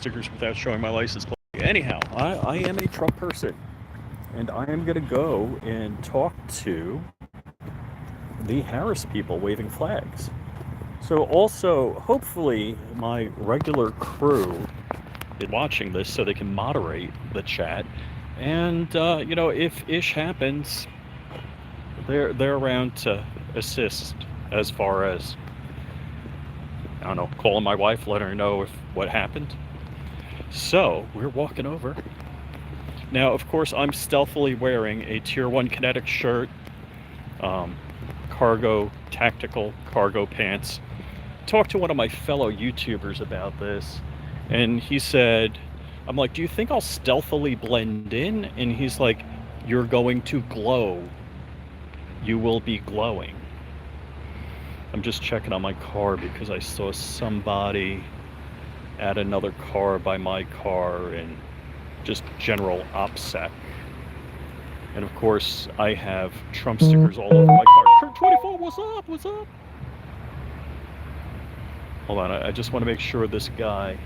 stickers without showing my license plate. Anyhow, I am a Trump person, and I am going to go and talk to the Harris people waving flags. So also, hopefully, my regular crew is watching this so they can moderate the chat. And if ish happens, they're around to assist as far as, I don't know, calling my wife, letting her know if what happened. So we're walking over. Now, of course, I'm stealthily wearing a Tier 1 Kinetic shirt, tactical cargo pants. Talked to one of my fellow YouTubers about this, and he said, I'm like, do you think I'll stealthily blend in? And he's like, you're going to glow. You will be glowing. I'm just checking on my car because I saw somebody at another car by my car and just general OPSEC. And of course, I have Trump stickers all over my car. Kurt 24, what's up? What's up? Hold on, I just want to make sure this guy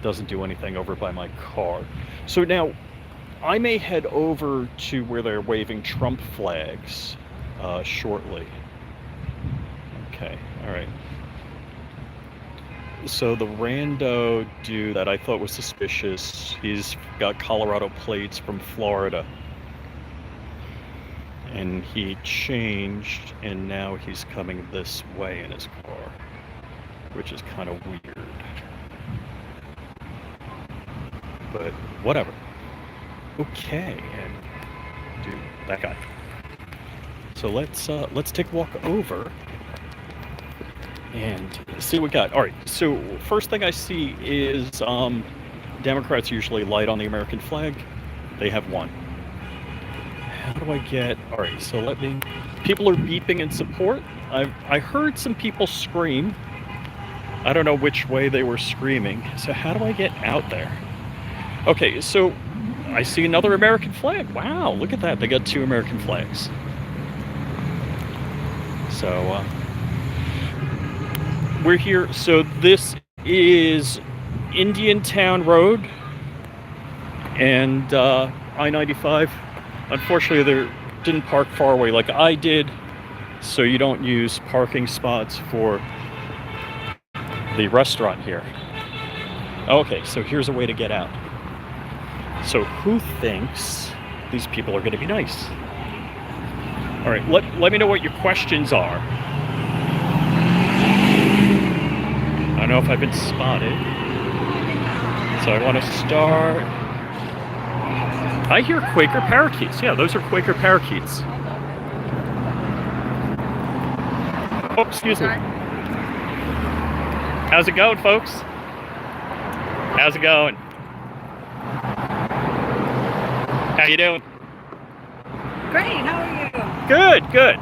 doesn't do anything over by my car. So now, I may head over to where they're waving Trump flags shortly. Okay, all right. So the rando dude that I thought was suspicious, he's got Colorado plates from Florida. And he changed, and now he's coming this way in his car, which is kind of weird. But whatever. Okay, and dude, that guy. So let's take a walk over and see what we got. All right, so first thing I see is Democrats usually light on the American flag. They have one. How do I get... All right, so people are beeping in support. I heard some people scream. I don't know which way they were screaming. So how do I get out there? Okay, so I see another American flag. Wow, look at that. They got 2 American flags. So we're here. So this is Indiantown Road and I-95. Unfortunately, they didn't park far away like I did, so you don't use parking spots for the restaurant here. Okay, so here's a way to get out. So who thinks these people are going to be nice? All right, let me know what your questions are. I don't know if I've been spotted. So I want to start... I hear Quaker parakeets. Yeah, those are Quaker parakeets. Oh, excuse me. How's it going, folks? How's it going? How you doing? Great, how are you? Good, good.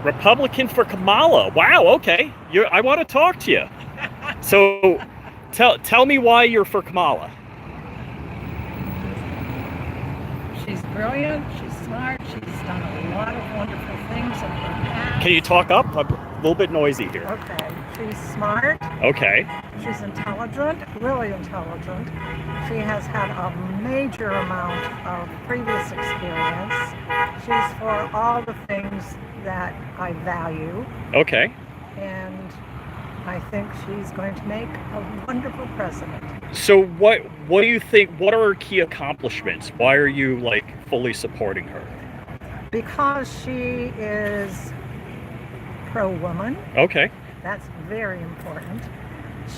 Republican for Kamala. Wow, okay. I want to talk to you. So, tell me why you're for Kamala. She's brilliant, she's smart, she's done a lot of wonderful things in her past. Can you talk up? I'm a little bit noisy here. Okay, she's smart. Okay. She's intelligent, really intelligent. She has had a major amount of previous experience. She's for all the things that I value. Okay. And I think she's going to make a wonderful president. So what do you think, what are her key accomplishments? Why are you fully supporting her? Because she is pro-woman. Okay. That's very important.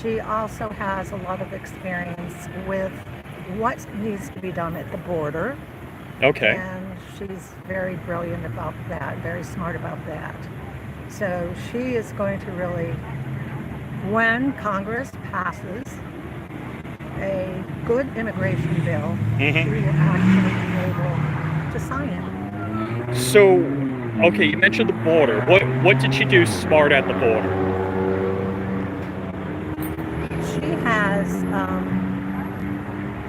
She also has a lot of experience with what needs to be done at the border. Okay. And she's very brilliant about that, very smart about that. So she is going to really, when Congress passes a good immigration bill, she will actually be able to sign it. So, okay, you mentioned the border. What did she do smart at the border? She has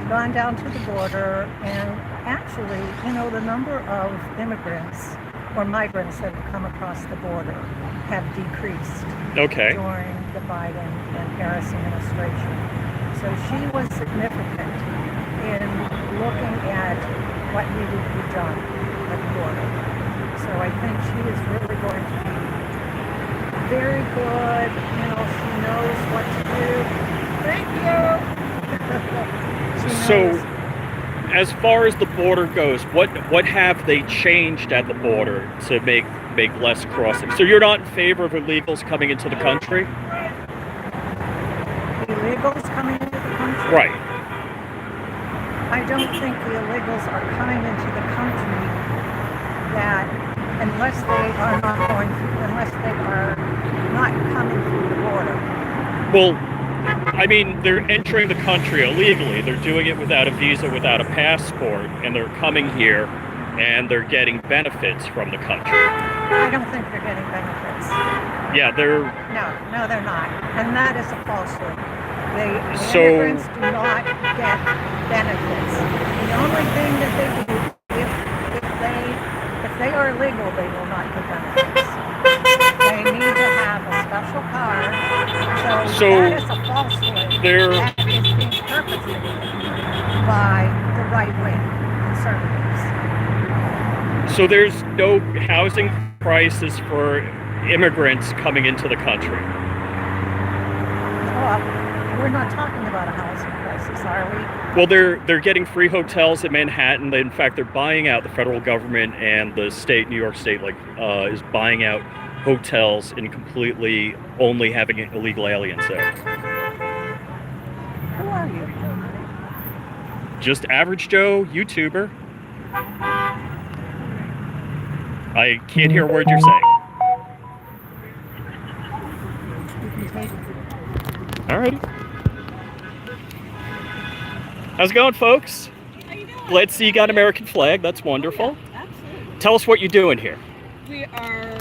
gone down to the border, and actually, the number of immigrants or migrants that have come across the border have decreased Okay. during the Biden and Harris administration. So she was significant in looking at what needed to be done at the border. So I think she is really going to be very good. You know, she knows what to do. Thank you. She knows. So, as far as the border goes, what have they changed at the border to make less crossing? So you're not in favor of illegals coming into the country? Illegals coming into the country? Right. I don't think the illegals are coming into the country that unless they are not coming through the border. Well, I mean, they're entering the country illegally. They're doing it without a visa, without a passport, and they're coming here and they're getting benefits from the country. I don't think they're getting benefits. Yeah, they're... No, they're not. And that is a falsehood. The immigrants do not get benefits. The only thing that they do, if they are illegal, they will not get benefits. They need to have a special card. So that is a falsehood that is being perpetrated by the right-wing conservatives. So there's no housing crisis for immigrants coming into the country? We're not talking about a housing crisis, are we? Well, they're getting free hotels in Manhattan. In fact, they're buying out, the federal government and the state, New York State, is buying out hotels and completely only having illegal aliens there. Who are you? Just average Joe YouTuber. I can't hear a word you're saying. All righty. How's it going, folks? How you doing? Glad to see you got an American flag. That's wonderful. Yeah, absolutely. Tell us what you're doing here. We are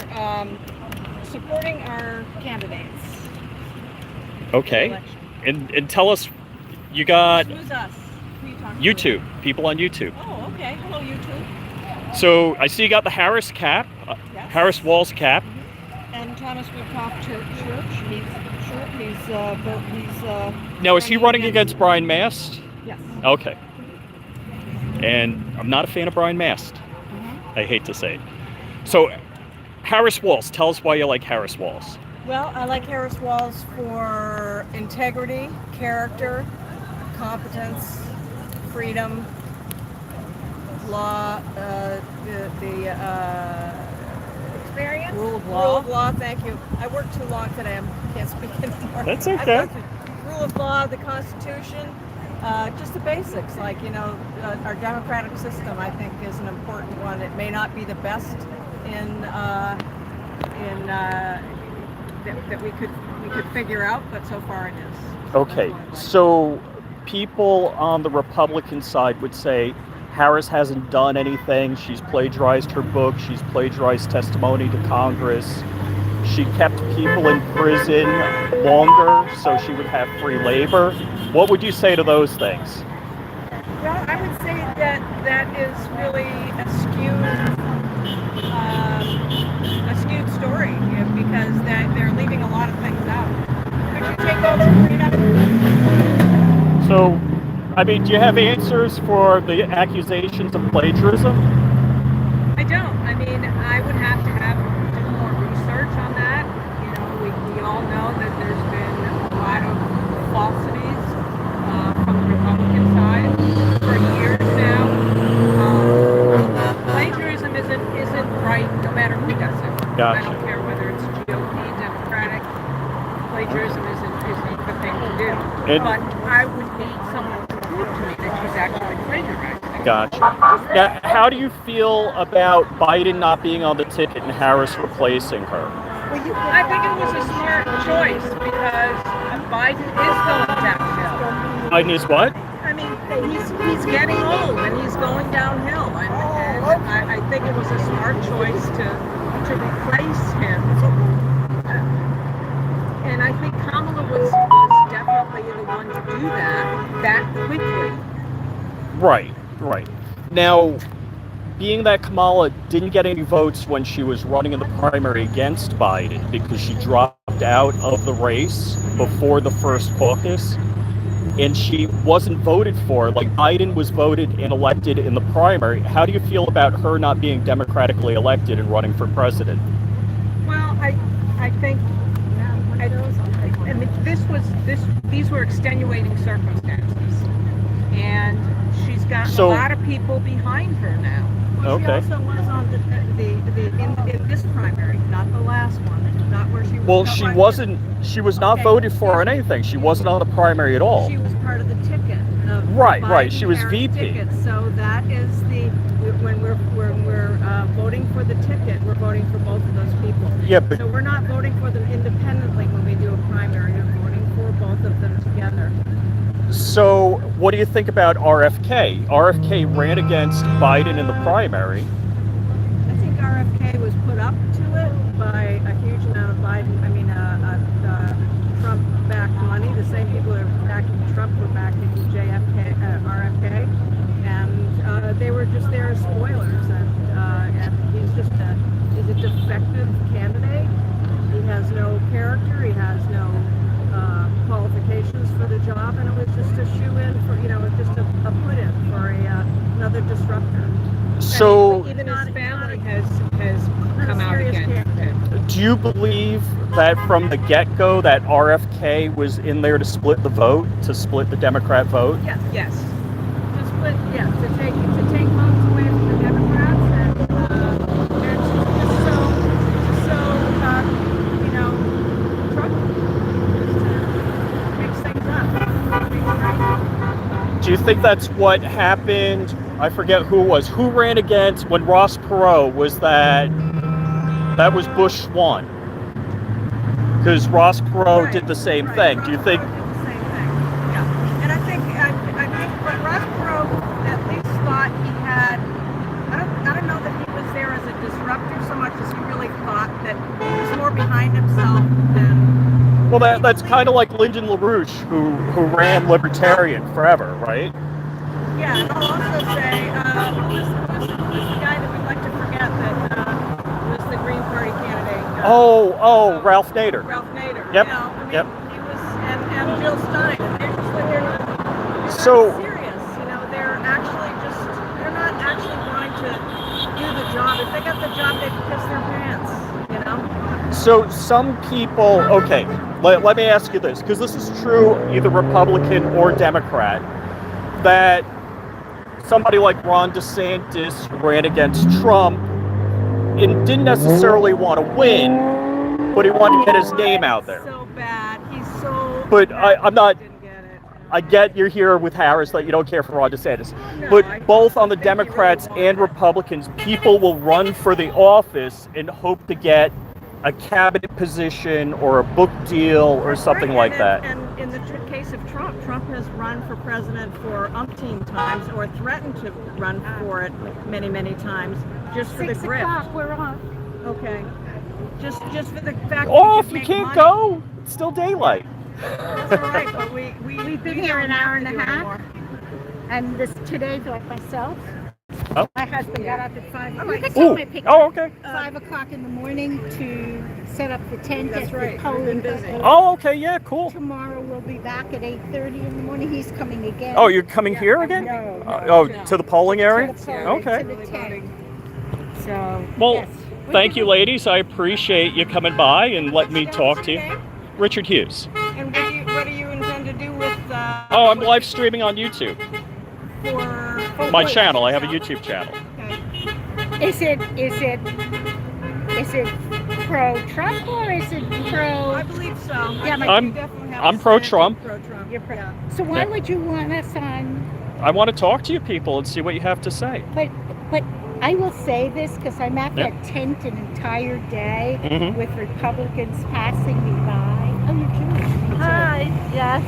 supporting our candidates. Okay. And tell us, you got Who's us? Who are you talking YouTube, people on YouTube. to? Oh, okay. Hello, YouTube. So I see you got the Harris cap, Yes. Harris Walls cap. And Thomas, we've talked to Church. He's Now, is he running against Brian Mast? Yes. Okay. And I'm not a fan of Brian Mast. I hate to say it. So, Harris Walls, tell us why you like Harris Walls. Well, I like Harris Walls for integrity, character, competence, freedom, law, Experience? Rule of law, thank you. I worked too long today. I can't speak anymore. That's okay. Rule of law, the Constitution, just the basics. Like, you know, our democratic system, I think, is an important one. It may not be the best that we could figure out, but so far it is. Okay, so people on the Republican side would say Harris hasn't done anything. She's plagiarized her book. She's plagiarized testimony to Congress. She kept people in prison longer so she would have free labor. What would you say to those things? Well, I would say that is really a skewed story, because they're leaving a lot of things out. Could you take those, Frida? So, I mean, do you have answers for the accusations of plagiarism? I don't. I mean, I would have to do more research on that. You know, we all know that there's been a lot of falsities from the Republican side for years now. Plagiarism isn't right no matter who does it. Gotcha. I don't care whether it's GOP, Democratic. Plagiarism isn't a good thing to do. But I would need someone to prove to me that she's actually plagiarizing. Gotcha. Now, how do you feel about Biden not being on the ticket and Harris replacing her? I think it was a smart choice because Biden is going downhill. Biden is what? I mean, he's getting old and he's going downhill. And I think it was a smart choice to replace him. And I think Kamala was definitely the one to do that quickly. Right. Now, being that Kamala didn't get any votes when she was running in the primary against Biden because she dropped out of the race before the first caucus, and she wasn't voted for. Like Biden was voted and elected in the primary. How do you feel about her not being democratically elected and running for president? Well, I think these were extenuating circumstances, and she's got a lot of people behind her now. Well, she also was on in this primary, not the last one, not where she was. Well, she wasn't. She was not voted for on anything. She wasn't on the primary at all. She was part of the ticket. Of Right. She was VP. Ticket. So that is when we're voting for the ticket, we're voting for both of those people. Yeah, but so we're not voting for them independently when we do a primary. We're voting for both of them together. So, what do you think about RFK? RFK ran against Biden in the primary. I think RFK was put up to it by a huge amount of Trump-backed money. The same people that are backing Trump were backing RFK, and they were just there as spoilers. And he's a defective candidate. He has no character. He has no qualifications for the job, and it was just a shoe-in for, just a put-in for another disruptor. So, even his family has come out against it. Do you believe that from the get-go that RFK was in there to split the vote, to split the Democrat vote? Yes. Yes. To split, to take votes away from the Democrats, and just so Trump just makes things up. Do you think that's what happened? I forget who it was. Who ran against when Ross Perot was that was Bush won? Because Ross Perot did the same thing. Do you think? Did the same thing. Yeah, and I think what Ross Perot at least thought he had. I don't know that he was there as a disruptor so much as he really thought that he was more behind himself than. Well, that's kind of like Lyndon LaRouche, who ran Libertarian forever, right? Yeah, and I'll also say, who's the guy that we'd like to forget that was the Green Party candidate? Ralph Nader. Ralph Nader. Yep. He was, and Jill Stein. They're not So serious. They're not actually wanting to do the job. If they got the job, they'd piss their pants. So some people, okay, let me ask you this, because this is true either Republican or Democrat, that somebody like Ron DeSantis ran against Trump and didn't necessarily want to win, but he wanted to get his name out there. So bad. He's so. But bad. I'm not. Didn't get it. I get you're here with Harris that you don't care for Ron DeSantis, No, but both on the Democrats and Republicans, people will run for the office and hope to get a cabinet position or a book deal or something like that. And in the case of Trump, Trump has run for president for umpteen times or threatened to run for it many, many times just for the grift. 6 o'clock, we're on. Okay. Just for the fact If you can't go, it's still daylight. That's all right, but We've been here an hour and a half, and today, like myself, my husband got up at 5 o'clock. You can see my picture. Oh, okay. 5 o'clock in the morning to set up the tent That's at right. the polling We've been busy. booth. Oh, okay. Yeah, cool. Tomorrow we'll be back at 8:30 in the morning. He's coming again. Oh, you're coming here again? No. To the polling area? To the polling, Okay. to the tent. So, Well, yes. thank you, ladies. I appreciate you coming by and letting me talk to you. Richard Hughes. And what do you intend to do with? Oh, I'm live streaming on YouTube. For My channel. I have a YouTube channel. Okay. Is it pro-Trump or is it pro? I believe so. Yeah, I'm pro-Trump. Pro-Trump. You're pro. So why would you want us on? I want to talk to you people and see what you have to say. But I will say this because I'm at that tent an entire day with Republicans passing me by. Oh, you're Jewish. Hi, yes.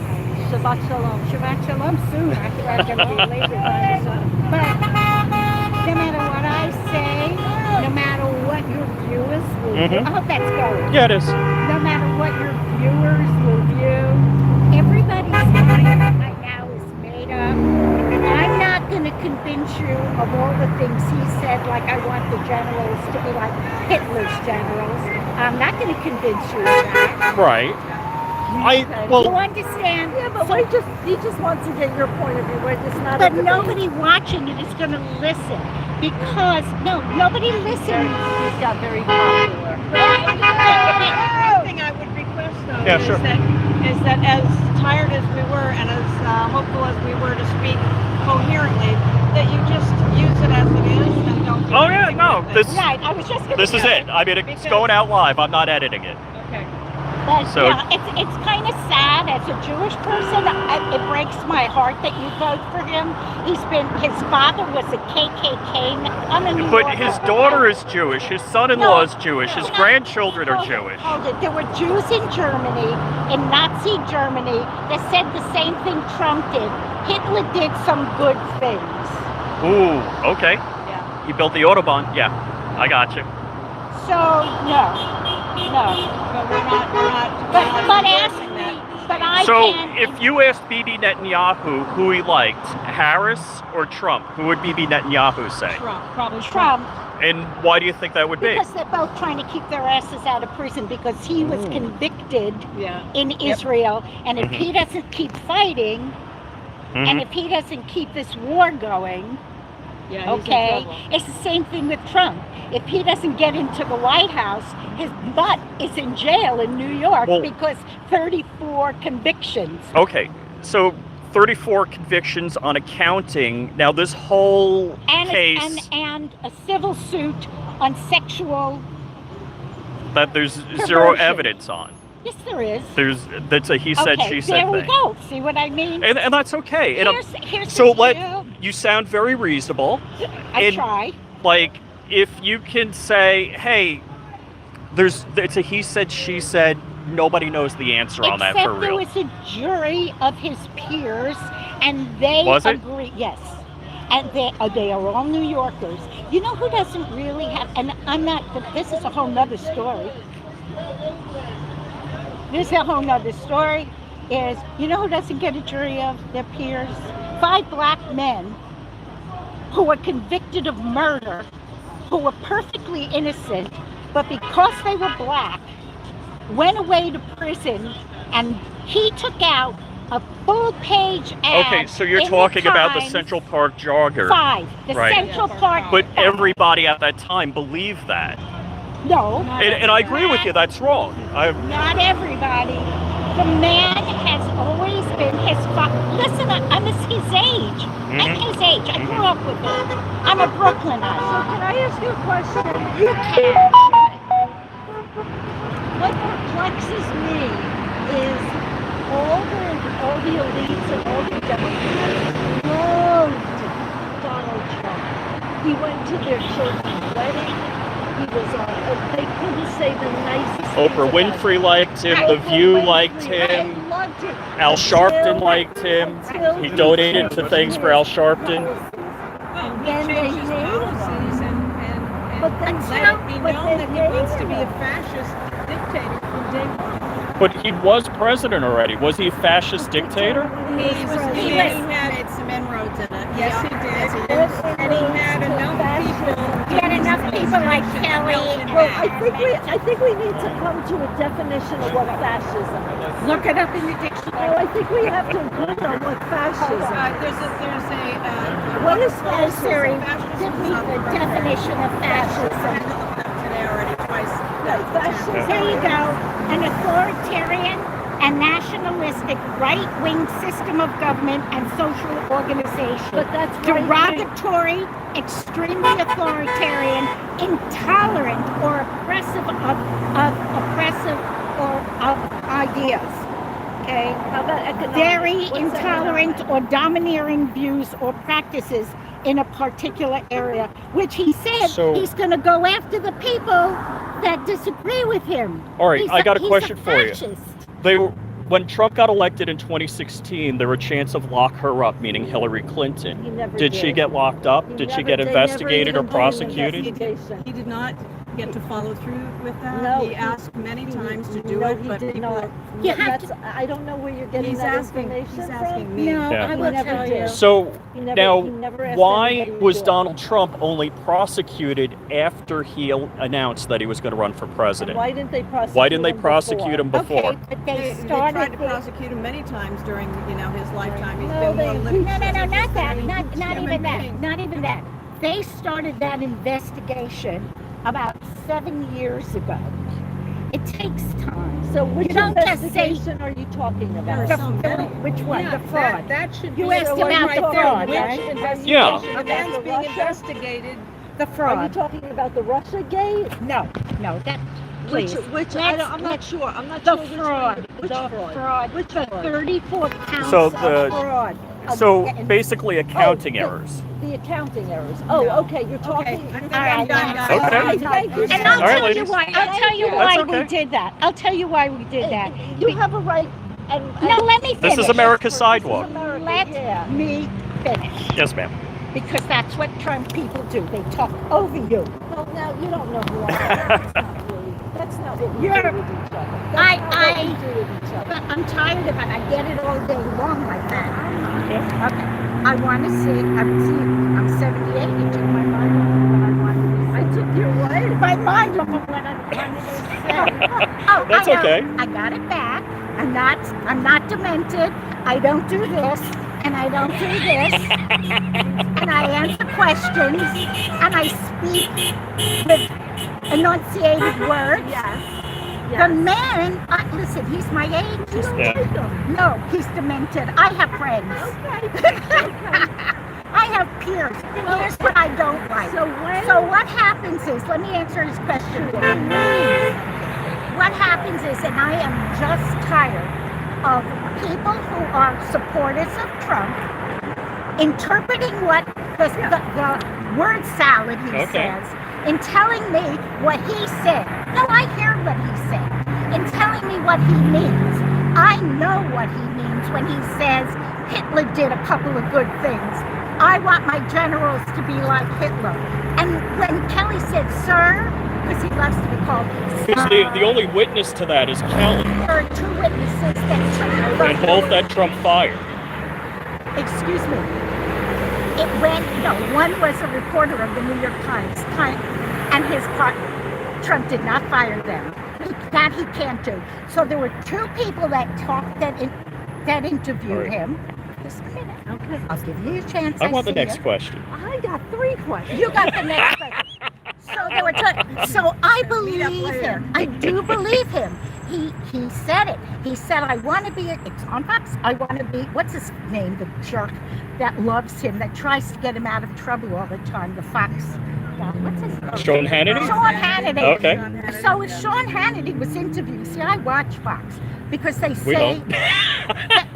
Shabbat Shalom. Shabbat Shalom soon. I'm going to be later. But no matter what I say, no matter what your viewers will do, I hope that's going. Yeah, it is. No matter what your viewers will view, everybody's mind right now is made up. And I'm not going to convince you of all the things he said, like I want the generals to be like Hitler's generals. I'm not going to convince you of that. Right. well, You understand? Yeah, but he just wants to get your point of view. We're just not. But nobody watching it is going to listen because nobody listens. He's got very popular. One thing I would request though Yeah, sure. is that as tired as we were and as hopeful as we were to speak coherently, that you just use it as it is and don't do oh yeah, anything no, with it. this Right, I was just going to this is it. I mean, it's going out live. I'm not editing it. Okay. But So- it's kind of sad as a Jewish person. It breaks my heart that you vote for him. His father was a KKK. I'm a New But Yorker. his daughter is Jewish. His son-in-law is Jewish. His no. grandchildren are Hold it, Jewish. hold it. There were Jews in Germany, in Nazi Germany, that said the same thing Trump did. Hitler did some good things. Ooh, okay. Yeah. He built the Autobahn. Yeah, I got you. So no. But we're not But ask endorsing me. that. But I So can't. if you asked Bibi Netanyahu who he liked, Harris or Trump, who would Bibi Netanyahu say? Trump, probably Trump, And why do you think that would be? because they're both trying to keep their asses out of prison because he was convicted Yeah. in Israel, and if he doesn't keep fighting, Mhm. and if he doesn't keep this war going, Yeah. He's in okay, trouble. it's the same thing with Trump. If he doesn't get into the White House, his butt is in jail in New York Well- because 34 convictions. Okay, so 34 convictions on accounting. Now this whole case And a civil suit on sexual. that there's zero perversion. evidence on. Yes, there is. That's a he said, Okay, she said there we thing. go. See what I mean? And that's okay. And Here's so the let deal. you sound very reasonable. I and- try. Like if you can say, hey, it's a he said, she said, nobody knows the answer on that for Except there real. was a jury of his peers, and they Was it? agree. Yes, and they are all New Yorkers. You know who doesn't really have? And I'm not. This is a whole nother story. This is a whole nother story. Is you know who doesn't get a jury of their peers? 5 black men who were convicted of murder, who were perfectly innocent, but because they were black, went away to prison, and he took out a full-page ad. Okay, so you're in the talking about the Times. Central Park jogger. 5, the Right. Central Park. But 5. everybody at that time believed that. No, And I agree with you, that's wrong. not everybody. The man has always been his listen, I'm his age. I'm his age. I grew up with him. I'm a Brooklynite. Can I ask you a question? You can. What perplexes me is all the elites and all the Democrats loved Donald Trump. He went to their children's wedding. He was on. They couldn't say the nicest. Oprah things about Winfrey liked him, The View liked him, I loved him. Al Sharpton liked him. He donated to things for Al Sharpton. Well, he Then they changed his named him. policies and But that's let how- it be but known they that he wants to named be a him. fascist dictator from day one. But he was president already. Was he a fascist dictator? He had some inroads in it. Yes, he did. And he had enough people. He had enough people like Kelly. Well, I think we need to come to a definition of what fascism is. Look it up in the dictionary. No, I think we have to agree on what fascism is. There's a What is Oh, Siri, fascism? give me the definition of fascism. today already twice. Fascism. There you go. An authoritarian and nationalistic right-wing system of government and social organization. But that's right-wing. Derogatory, extremely authoritarian, intolerant or oppressive of ideas. Okay? How about economic? Very What's intolerant economic? or domineering views or practices in a particular area, which he said So- he's going to go after the people that disagree with him. All right, He's I got a he's question for you. fascist. When Trump got elected in 2016, there were chants of lock her up, meaning Hillary Clinton. He never Did she get locked up? He Did she never- get they never investigated or even did an prosecuted? investigation. He did not. get to follow through with that? No, he asked many times to do no, it, he but did people. not. You have That's, I don't know where you're getting He's that asking. information He's from. asking me. No, Yeah. I He will never tell did. you. So He never, now, he never asked why anybody to was do it. Donald Trump only prosecuted after he announced that he was going to run for And president? why didn't they prosecute Why didn't they him prosecute before? him before? Okay, but they They tried started to the- prosecute him many times during, his lifetime. He's No, been they- more no, liberal. No, not that. Not human even that. being. Not even that. They started that investigation about 7 years ago. It takes time. So which You don't just say- investigation are you talking about? There's so many. Which one? Yeah, the fraud. That should You be asked So are about you the talking fraud, which right? investigation Yeah. A about man's the being Russia? investigated. The Are you fraud. talking about the Russia gate? No, that. Please. Which I'm not sure. I'm not The sure which fraud. one. Which The fraud? fraud. Which The fraud? 34 counts So of fraud. So And- basically, accounting Oh, errors. The accounting errers. Oh, No. okay. You're talking. Okay, I think All I'm right, done, now. guys. Okay. Thank you. And so I'll All right, tell you ladies. why. I'll tell you That's why okay. we did that. I'll tell you why we did that. You have a right. And No, let me This finish. is America's This is sidewalk. America, Let yeah. me finish. Yes, ma'am. Because that's what Trump people do. They talk over you. Well, now you don't know who I am. That's not what we You're- do with each other. That's I- not what I- we do with each other. But I'm tired of it. I get it all day long like that. Okay. I want to see. I'm 78. You took my mind off of what I wanted to say. I took your what? My mind off of what I wanted to say. Oh, That's I know. okay. I got it back. I'm not demented. I don't do this and I don't do this. And I answer questions and I speak with enunciated words. Yes. The man, listen, he's my age. You don't Yeah. like them. No, he's demented. I have friends. Okay. I have peers. Here's what I don't like. So when? So what happens is, let me answer his question. Please. What happens is, and I am just tired of people who are supporters of Trump interpreting what the word salad he Okay. says, in telling me what he said. No, I hear what he said. In telling me what he means. I know what he means when he says Hitler did a couple of good things. I want my generals to be like Hitler. And when Kelly said, sir, because he loves to be called Because sir, the only witness to that is Kelly, there are two witnesses that and both that Trump fired. excuse me. It went, no, one was a reporter of the New York Times, and his part, Trump did not fire them. That he can't do. So there were two people that talked, that interviewed All right. him. Just a minute. Okay. I'll give you a chance. I want the see next you. question. I got 3 questions. You got the next question. So there were so I believe him. I do believe him. He said it. He said, I want to be, it's on Fox, I want to be, what's his name, the jerk that loves him, that tries to get him out of trouble all the time, the Fox guy. What's his name? Sean Hannity? Sean Hannity. Okay. So Sean Hannity was interviewed. See, I watch Fox because they We say don't. that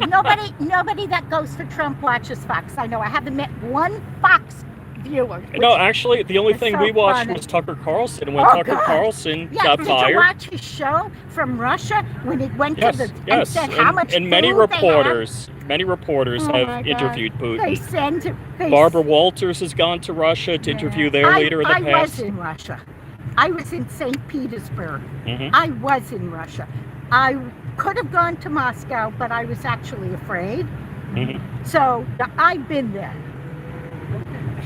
nobody that goes for Trump watches Fox. I know. I haven't met one Fox viewer. No, actually, the only It's thing so we watched funny. was Tucker Carlson. And when Oh, Tucker God. Carlson Yeah, got did you fired, watch his show from Russia when he went yes, to the and yes, said how much and many food they reporters Oh, my have God. interviewed have? They Putin. send him. They Barbara Walters has gone to Russia to interview their leader in the I past. was in Russia. I was in St. Petersburg. Mhm. I was in Russia. I could have gone to Moscow, but I was actually afraid. Mhm. So I've been there.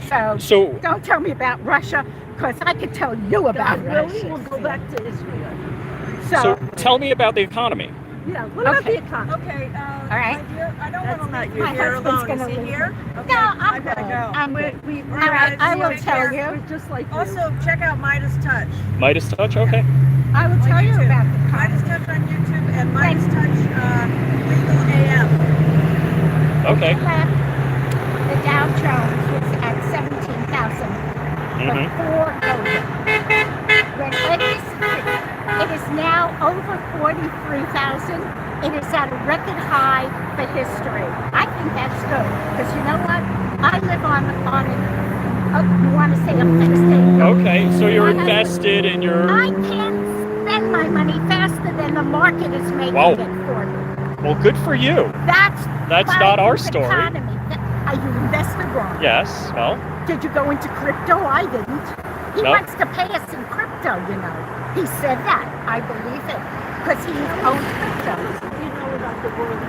So So, don't tell me about Russia, because I could tell you about Really? Russia. We'll go back to Israel. so tell me about the economy. Yeah. What about Okay. the economy? Okay, All right. my dear, I don't That's want to not leave you. you My here husband's alone. Is gonna he leave here? me. Okay, No, I'm I gotta good. go. I'm good. We, All right, I will Take tell care. you. we're just like you. Also, check out Midas Touch. Midas Touch? Okay. I will On tell you YouTube. about the Midas economy. Touch on YouTube and Midas Touch Legal AM. Okay. Left, the Dow Jones was at 17,000 Mhm. before COVID. When it is now over 43,000. It is at a record high for history. I think that's good, because you know what? I live on you want to say a fixed income. Okay, so you're My husband- invested and you're. I can spend my money faster than the market is making Wow. it for me. Well, good for you. That's That's my not our story. economy. You invested wrong. Yes, well, Did you go into crypto? I didn't. He No. wants to pay us in crypto, you know. He said that. I believe it. Because he owns crypto. You know about the world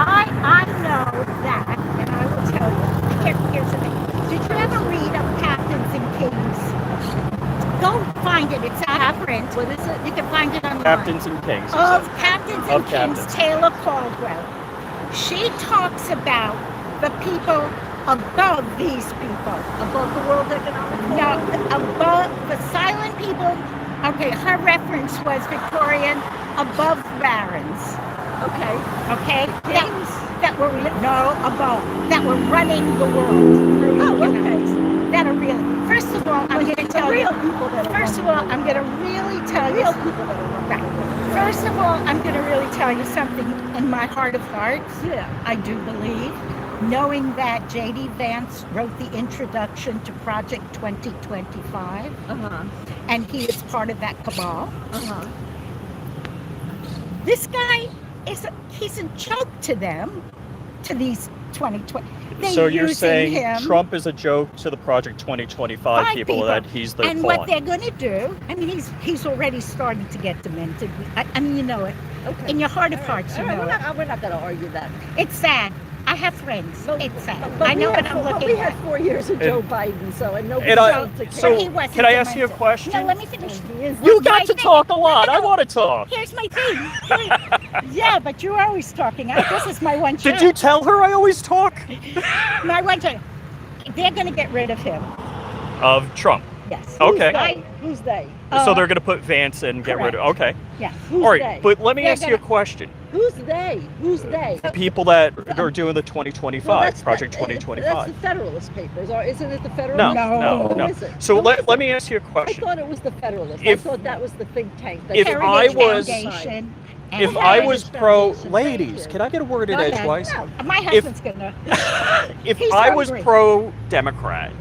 I know that, and I will tell you. Here's the thing. Did you ever read of Captains and Kings? Go find it. It's out of print. What is it? You can find it online. Captains and Kings. Of Captains and Of Kings, Captains. Taylor Caldwell. She talks about the people above these people. Above the World Economic Forum? No, above the silent people. Okay, her reference was Victorian, above barons. Okay. Okay? Kings? That were, no, above. That were running the world. Oh, You know, okay. that are real. First of all, I'm going to tell you. Real people that are First of all, I'm going to really tell you. real people that are Right. First of all, I'm going to really tell you something in my heart of hearts. Yeah. I do believe, knowing that J.D. Vance wrote the introduction to Project 2025, Uh-huh. and he is part of that cabal. Uh-huh. This guy he's a joke to them, to these 2020. They So you're using saying him. Trump is a joke to the Project 2025 Five people, people. that he's their And pawn. what they're going to do, I mean, he's already starting to get demented. I mean, you know it. Okay. In your heart of hearts, you know we're it. not going to argue that. It's sad. I have friends. But- It's sad. But I know we what had I'm four- looking We at. had 4 years of Joe Biden, so and nobody And I- showed to so- But he wasn't Can I ask you a demented. question? No, let me finish. He is- You My got to thing- talk a lot. No, I no. want to talk. Here's my thing. Yeah, but you're always talking. This is my one Did chance. you tell her I always talk? My one chance. They're going to get rid of him. Of Trump. Yes. Okay. Who's they? So they're going to put Vance and get rid of. Okay. Yeah. Who's All right. they? But let me They're ask you a question. Who's they? Who's they? People that are doing the 2025 Well, that's Project That's 2025. the Federalist Papers, or isn't it the No, Federalist? no, Who no. is it? So Who is let it? me ask you a I question. thought it was the Federalist. If- I thought that was the think tank. That If Heritage I was- Foundation. and If I was Heritage pro, Foundation, ladies, thank can I get a word in Go ahead. edgewise? No, my husband's gonna. If He's I was hungry. pro Democrat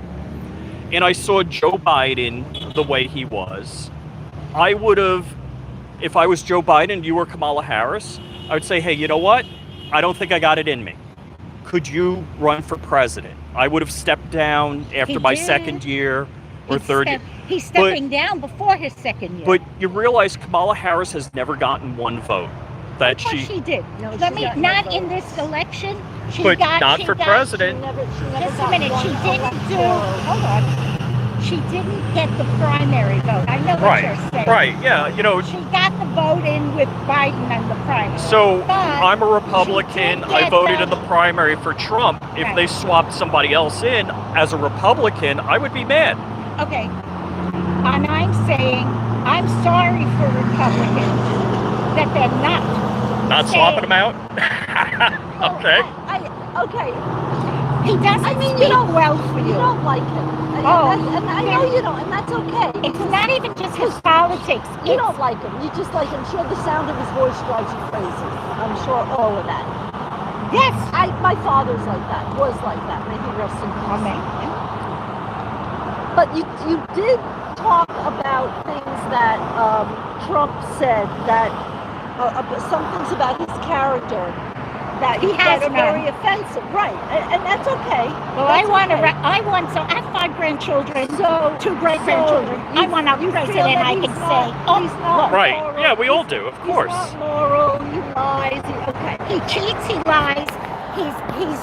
and I saw Joe Biden the way he was, I would have, if I was Joe Biden, you were Kamala Harris, I would say, hey, you know what? I don't think I got it in me. Could you run for president? I would have stepped down after He my did. second year or He's third year. He's stepping down before his second year. But you realize Kamala Harris has never gotten one vote. That Of course she did. No, Let she me got no not vote. in this election. She but got, not she for got- president. She never Just a got minute. one She didn't do. electoral. Hold on. She didn't get the primary vote. I know what you're saying. Right, yeah, you know, She got the vote in with Biden on the primary. so But I'm a Republican. she did I voted get in the primary for Trump. If Right. they swapped somebody else in as a Republican, I would be mad. Okay. And I'm saying, I'm sorry for Republicans that they're not. Not swapping them out? Okay. Okay. He doesn't I mean, speak you don't- well for You you. don't like him. Oh, And I know you don't, and that's okay. It's not even just his politics. You It's, don't like him. You just like him. Sure, the sound of his voice drives you crazy. I'm sure all of that. yes. My father's like that. Was like that. May he rest in peace. Amen. But you did talk about things that Trump said that some things about his character that He has that are none. very offensive, right? And that's okay. Well, That's okay. so I have 5 grandchildren, So 2 great grandchildren. you- I want a you feel president that I he's can not- say, oh, he's not look, Right. moral. Yeah, we all do, of course. He's not moral. He lies. Okay. he cheats, he lies, he's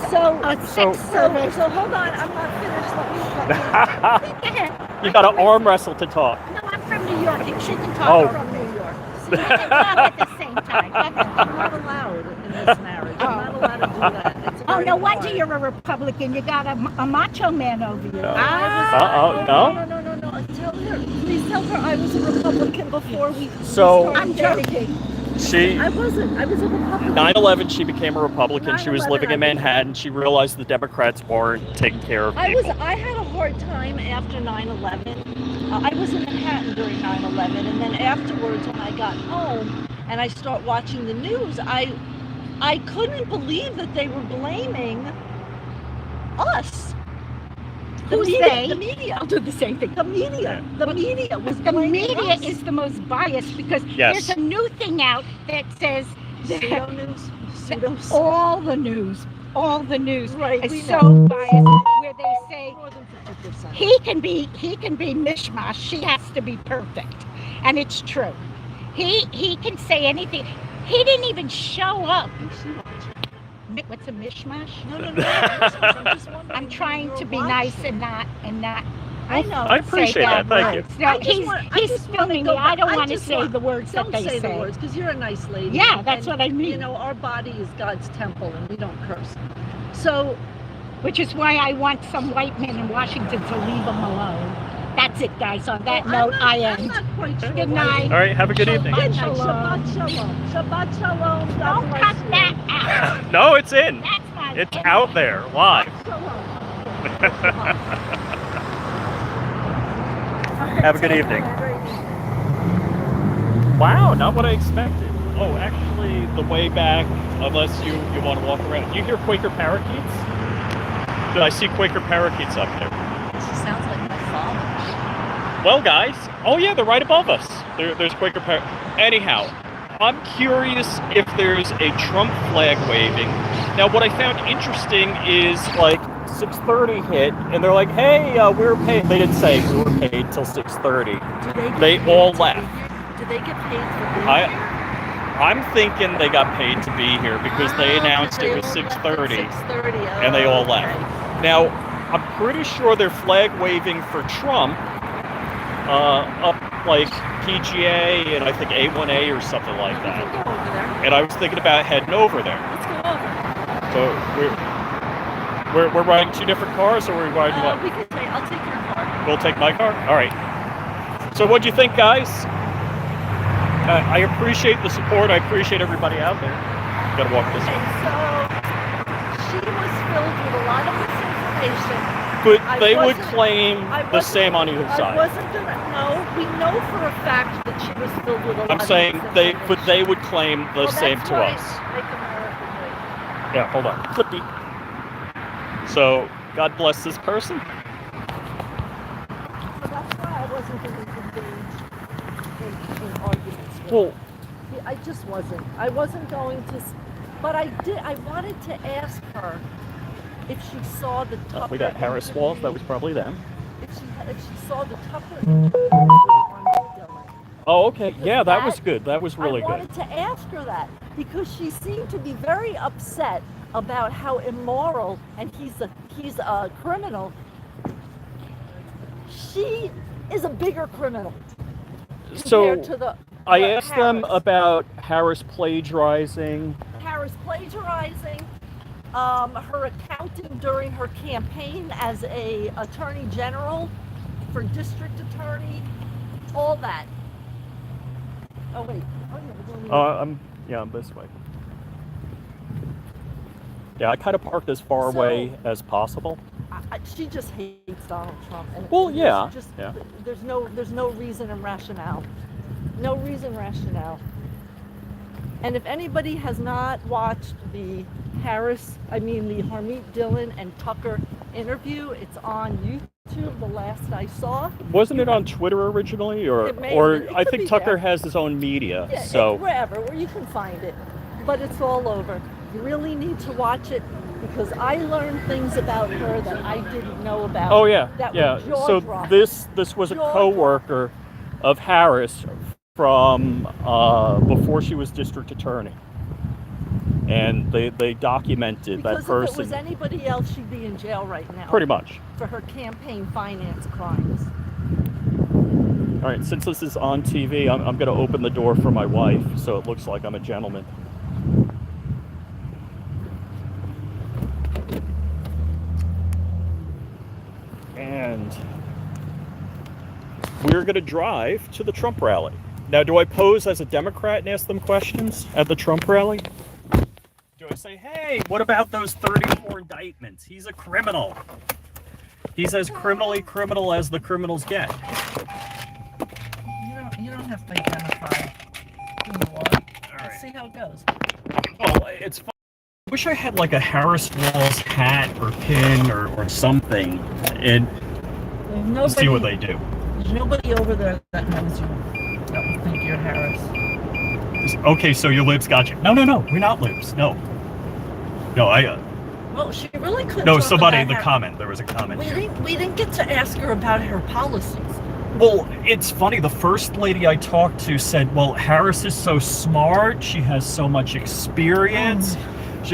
So a So- sex servant. so hold on. I'm not finished. Let me. You got to arm wrestle to talk. No, I'm from New York. You shouldn't talk Oh. from From New York. you can talk at the same time. Go ahead. I'm not allowed in this marriage. I'm not allowed to do that. It's Oh, very no wonder hard. you're a Republican. You got a macho man over you. Uh-oh, no? No. Tell her. Please tell her I was a Republican before we So- started I'm joking. dating. She, I wasn't. I was a Republican. 9/11, she became a Republican. She was 9/11, living in I was- Manhattan. She realized the Democrats weren't taking care of I people. had a hard time after 9/11. I was in Manhattan during 9/11, and then afterwards, when I got home and I start watching the news, I couldn't believe that they were blaming us. The Who's media, they? The media. I'll do the same thing. The media. The media was The blaming media us. is the most biased because Yes. there's a new thing out that says pseudo news. Pseudo. all the news all the news Right, is we so know. biased, where they say More than 50%. he can be mishmash, she has to be perfect, and it's true. He can say anything. He didn't even show up. What's a mishmash? No. I'm just wondering. I'm trying you're to be nice watching. and not I know. I appreciate that. Thank you. No, I just want- I he's just wanna filming go me. I back- don't I want to just say want- the words Don't that they say say. the words, because you're a nice lady. Yeah, that's what I mean. You know, our body is God's temple, and we don't curse. So, Which is why I want some white men in Washington to leave him alone. That's it, guys. On that note, I I'm end. not quite sure. Good why- night. All right, have a good evening. Good night. Shalom. Shabbat shalom. Shabbat shalom. God Don't bless cut you. that out. No, it's in. That's my It's out there, live. Shalom. Have a good evening. Wow, not what I expected. Oh, actually, the way back, unless you want to walk around. You hear Quaker parakeets? I see Quaker parakeets up there. She sounds like my father. Well, guys, oh yeah, they're right above us. There's Quaker parakeets. Anyhow, I'm curious if there's a Trump flag waving. Now, what I found interesting is, like, 6:30 hit, and they're like, hey, we were paid. They didn't say we were paid till 6:30. They all left. Do they get paid for being here? I'm thinking they got paid to be here because they announced it was 6:30, 6:30, and they all okay. left. Now, I'm pretty sure they're flag waving for Trump up like PGA and I think A1A or something like We can that. go over there. And I was thinking about heading over there. Let's go over. So we're riding two different cars, or we're riding what? We can take. I'll take your car. We'll take my car? All right. So what'd you think, guys? I appreciate the support. I appreciate everybody out there. Gotta walk this way. So she was filled with a lot of misinformation. But I they would wasn't- claim I the wasn't- same on either I side. wasn't gonna. No, we know for a fact that she was filled with a lot I'm of saying misinformation. but they would claim the Well, same that's to right. us. Make America great. Yeah, hold on. Flippy. So, God bless this person. So that's why I wasn't going to engage in arguments with Well, her. I just wasn't. I wasn't going to. But I did. I wanted to ask her if she saw the Tucker. we got Harris Walls. That was interview, probably them. If she saw the Tucker interview with Dylan. Oh, okay. Yeah, that was That- good. That was really I good. wanted to ask her that because she seemed to be very upset about how immoral and he's a criminal. She is a bigger criminal So, compared to the. I the asked them Harris. about Harris plagiarizing. Harris plagiarizing, her accounting during her campaign as a attorney general for district attorney, all that. Oh wait. Oh, yeah, we're going I'm this way. Yeah, I kind of parked as far So- away as possible. she just hates Donald Trump. And Well, there's yeah, just, yeah. There's no reason and rationale. No reason rationale. And if anybody has not watched the Harmeet Dillon and Tucker interview, it's on YouTube. The last I saw. Wasn't it on Twitter originally, or It may have been. It I could think be Tucker there. has his own media, Yeah, so wherever where you can find it, but it's all over. You really need to watch it because I learned things about her that I didn't know about. oh yeah, that yeah. were So jaw-dropping. this was a co-worker of Harris from before she was district attorney, and they documented Because that if person. it was anybody else, she'd be in jail right now. Pretty much. For her campaign finance crimes. All right, since this is on TV, I'm going to open the door for my wife, so it looks like I'm a gentleman. And we're going to drive to the Trump rally. Now, do I pose as a Democrat and ask them questions at the Trump rally? Do I say, hey, what about those 34 indictments? He's a criminal. He's as criminally criminal as the criminals get. You don't have to identify who you are. All right. Let's see how it goes. Oh, it's fun. I wish I had like a Harris Walls hat or pin or something, and see what they do. There's nobody over there that knows you. That would think you're Harris. Okay, so your libs got you. No, we're not libs. No, Well, she really couldn't. No, talk somebody about in the her- comment. There was a comment. We didn't get to ask her about her policies. Well, it's funny. The first lady I talked to said, "Well, Harris is so smart. She has so much experience."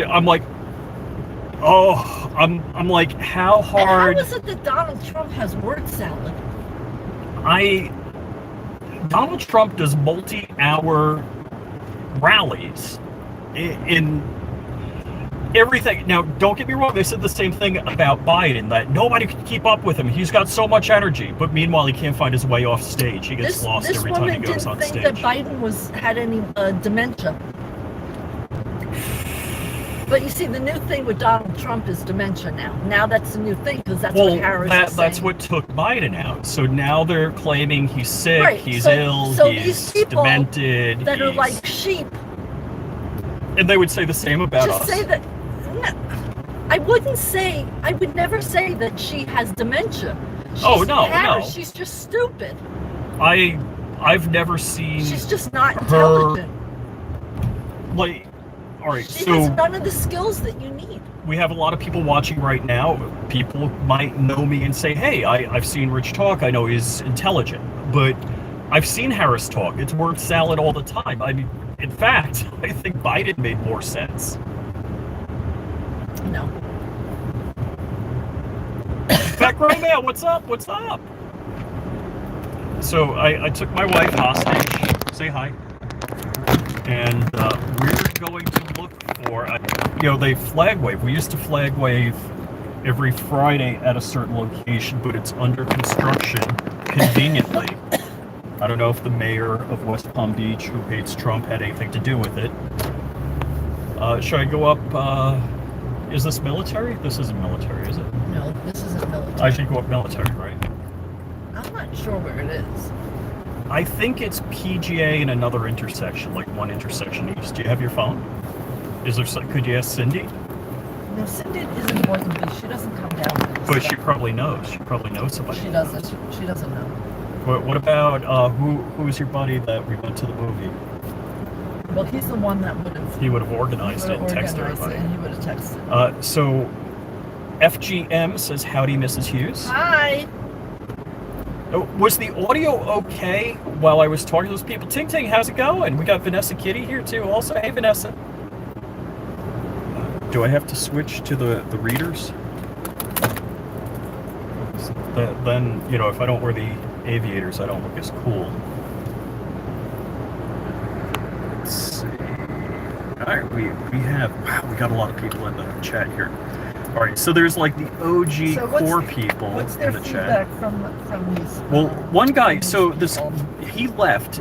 I'm like, oh, I'm like, how hard? How is it that Donald Trump has word salad? Donald Trump does multi-hour rallies in everything. Now, don't get me wrong. They said the same thing about Biden, that nobody could keep up with him. He's got so much energy, but meanwhile, he can't find his way off stage. He gets lost every time he goes on stage. This woman didn't think that Biden had any dementia. But you see, the new thing with Donald Trump is dementia now. Now that's the new thing, because that's what Harris is saying. That's what took Biden out. So now they're claiming he's sick, Right. he's So ill, these he's people demented. that are like sheep. And they would say the same about us. Just say that. No, I would never say that she has dementia. No. She's just stupid. I've never seen She's just not her, intelligent. like, all right, She so has none of the skills that you need. we have a lot of people watching right now. People might know me and say, hey, I've seen Rich talk. I know he's intelligent. But I've seen Harris talk. It's word salad all the time. I mean, in fact, I think Biden made more sense. No. Back right now, what's up? What's up? So I took my wife hostage. Say hi. And we're going to look for, they flag wave. We used to flag wave every Friday at a certain location, but it's under construction conveniently. I don't know if the mayor of West Palm Beach, who hates Trump, had anything to do with it. Should I go up? Is this military? This isn't military, is it? No, this isn't military. I should go up military, right? I'm not sure where it is. I think it's PGA in another intersection, like one intersection east. Do you have your phone? Is there? Could you ask Cindy? No, Cindy is important, but she doesn't come down to this But stuff. she probably knows. She probably knows somebody. She doesn't. She doesn't know. What about who's your buddy that we went to the movie? Well, he's the one that would have. He would have organized it and texted everybody. And he would have texted. So FGM says, howdy, Mrs. Hughes. Hi. Was the audio okay while I was talking to those people? Ting Ting, how's it going? We got Vanessa Kitty here too also. Hey, Vanessa. Do I have to switch to the readers? Then, if I don't wear the aviators, I don't look as cool. Let's see. All right, we got a lot of people in the chat here. All right, so there's like the OG core people What's their in the feedback chat. from these? Well, one guy, from so these people? he left.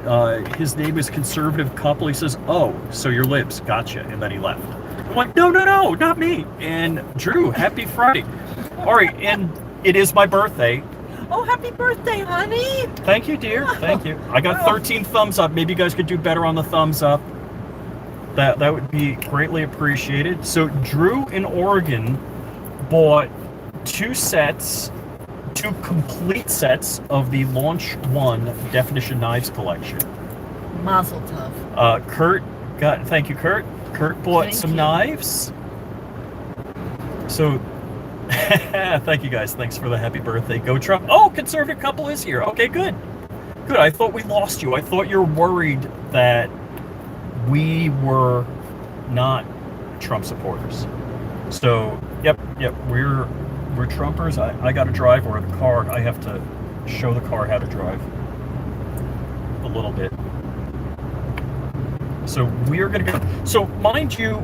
His name is Conservative Couple. He says, "Oh, so your libs, gotcha," and then he left. I'm like, no, not me. And Drew, happy Friday. All right, and it is my birthday. Oh, happy birthday, honey! Thank you, dear. Thank you. I got 13 thumbs up. Maybe you guys could do better on the thumbs up. That would be greatly appreciated. So Drew in Oregon bought two complete sets of the Launch 1 Definition Knives collection. Mazel tov. Thank you, Kurt. Kurt bought some knives. So, thank you guys. Thanks for the happy birthday. Go Trump. Oh, Conservative Couple is here. Okay, good. Good. I thought we lost you. I thought you were worried that we were not Trump supporters. So, yep, we're Trumpers. I got to drive, or the car. I have to show the car how to drive a little bit. So we are going to go. So mind you,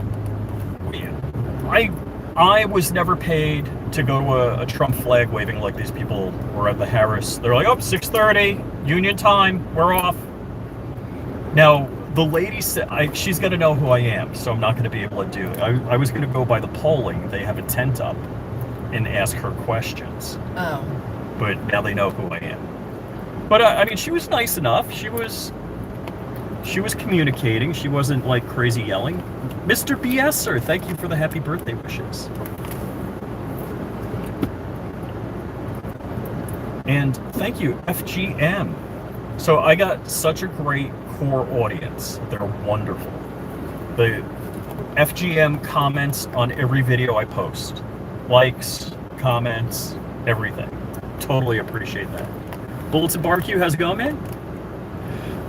I was never paid to go to a Trump flag waving like these people were at the Harris. They're like, 6:30, union time, we're off. Now, the lady said, she's going to know who I am, so I'm not going to be able to do it. I was going to go by the polling. They have a tent up and ask her questions. Oh. But now they know who I am. But, I mean, she was nice enough. She was communicating. She wasn't, like, crazy yelling. Mr. BSer, thank you for the happy birthday wishes. And thank you, FGM. So I got such a great core audience. They're wonderful. FGM comments on every video I post. Likes, comments, everything. Totally appreciate that. Bullets and Barbecue, how's it going, man?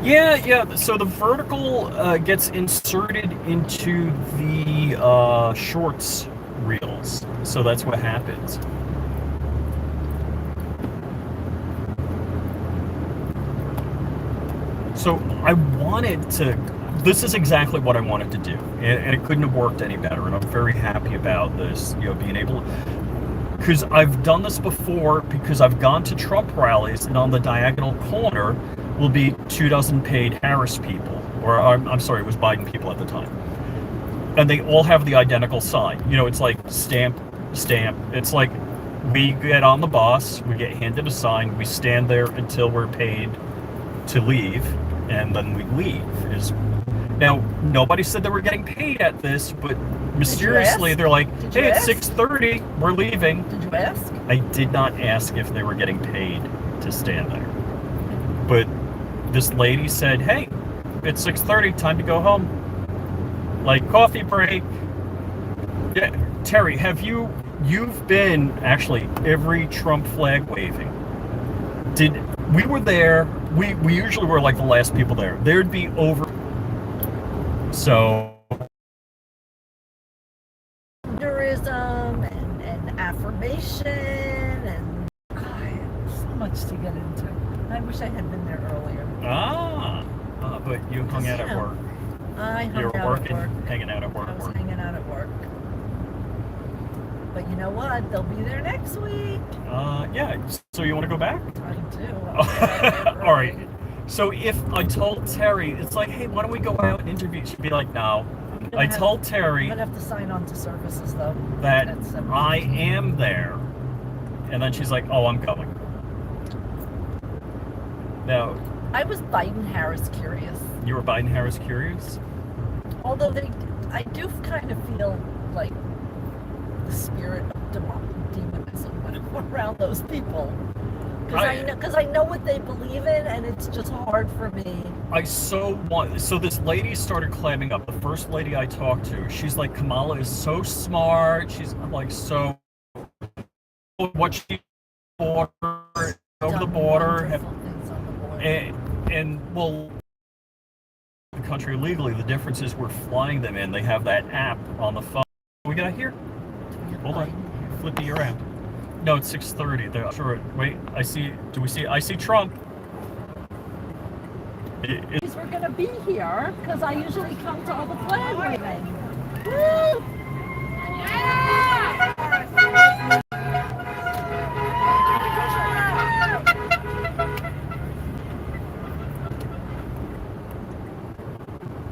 Yeah. So the vertical gets inserted into the shorts reels. So that's what happens. So I wanted to, this is exactly what I wanted to do. And it couldn't have worked any better. And I'm very happy about this, being able, because I've done this before, because I've gone to Trump rallies and on the diagonal corner will be 24 paid Harris people, or I'm sorry, it was Biden people at the time. And they all have the identical sign. It's like stamp. It's like we get on the bus, we get handed a sign, we stand there until we're paid to leave, and then we leave. Now, nobody said they were getting paid at this, but mysteriously they're like, hey, it's 6:30, we're leaving. Did you ask? I did not ask if they were getting paid to stand there. But this lady said, hey, it's 6:30, time to go home. Like, coffee break. Yeah, Terry, you've been actually every Trump flag waving. We were there, we usually were like the last people there. There'd be over, so Tourism and affirmation and so much to get into. I wish I had been there earlier. But you hung out at work. I hung You were out working, at work. hanging out at work. I was hanging out at work. But you know what? They'll be there next week. Yeah. So you want to go back? I do. All right. So if I told Terry, it's like, hey, why don't we go out and interview? She'd be like, no. I told Terry I'm gonna have to sign on to services though. that I am there, and then she's like, oh, I'm going. Now, I was Biden-Harris curious. you were Biden-Harris curious? Although I do kind of feel like the spirit of demonism when I'm around those people. Because I know what they believe in, and it's just hard for me. So this lady started clamming up. The first lady I talked to, she's like, Kamala is so smart. I'm like, so what she over the border, and well, the country illegally. The difference is we're flying them in. They have that app on the phone. What we got here? Hold on, flip me around. No, it's 6:30. They're sure. Wait, I see. Do we see? I see Trump. We're gonna be here because I usually come to all the flag waving. Woo!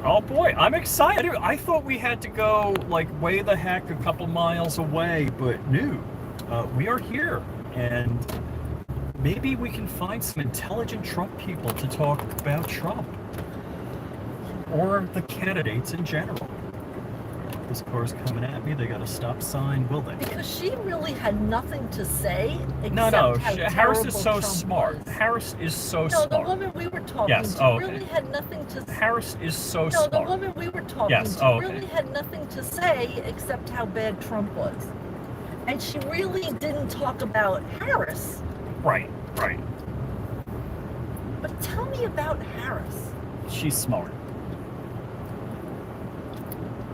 Oh boy, I'm excited. I thought we had to go like way the heck a couple miles away, but no. We are here, and maybe we can find some intelligent Trump people to talk about Trump or the candidates in general. This car's coming at me. They got a stop sign. Will they? Because she really had nothing to say except No. how Harris is so Trump smart. was. Harris is so No, smart. the woman we were talking Yes. to Oh, okay. really had nothing to say. Harris is so No, smart. the woman we were talking Yes. to Oh, okay. really had nothing to say except how bad Trump was. And she really didn't talk about Harris. Right. But tell me about Harris. She's smart.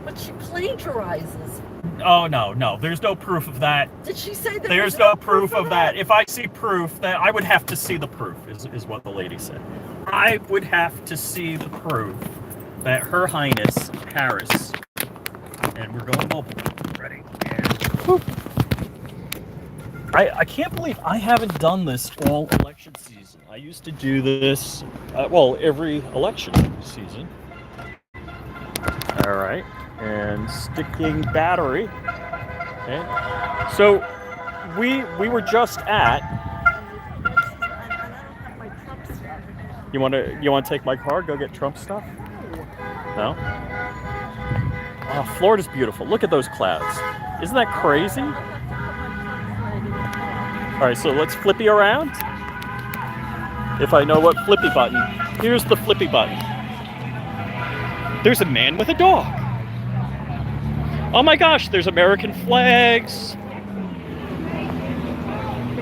But she plagiarizes. Oh, no. There's no proof of that. Did she say that There's no proof of that. If I see proof, that I would have to see the proof, is what the lady said. I would have to see the proof that Her Highness Harris, and we're going mobile. Ready? And I can't believe I haven't done this all election season. I used to do this, every election season. All right, and sticking battery. Okay. So we were just at. You want to take my car? Go get Trump stuff? No. Oh, Florida's beautiful. Look at those clouds. Isn't that crazy? All right, so let's flippy around. If I know what flippy button. Here's the flippy button. There's a man with a dog. Oh my gosh, there's American flags.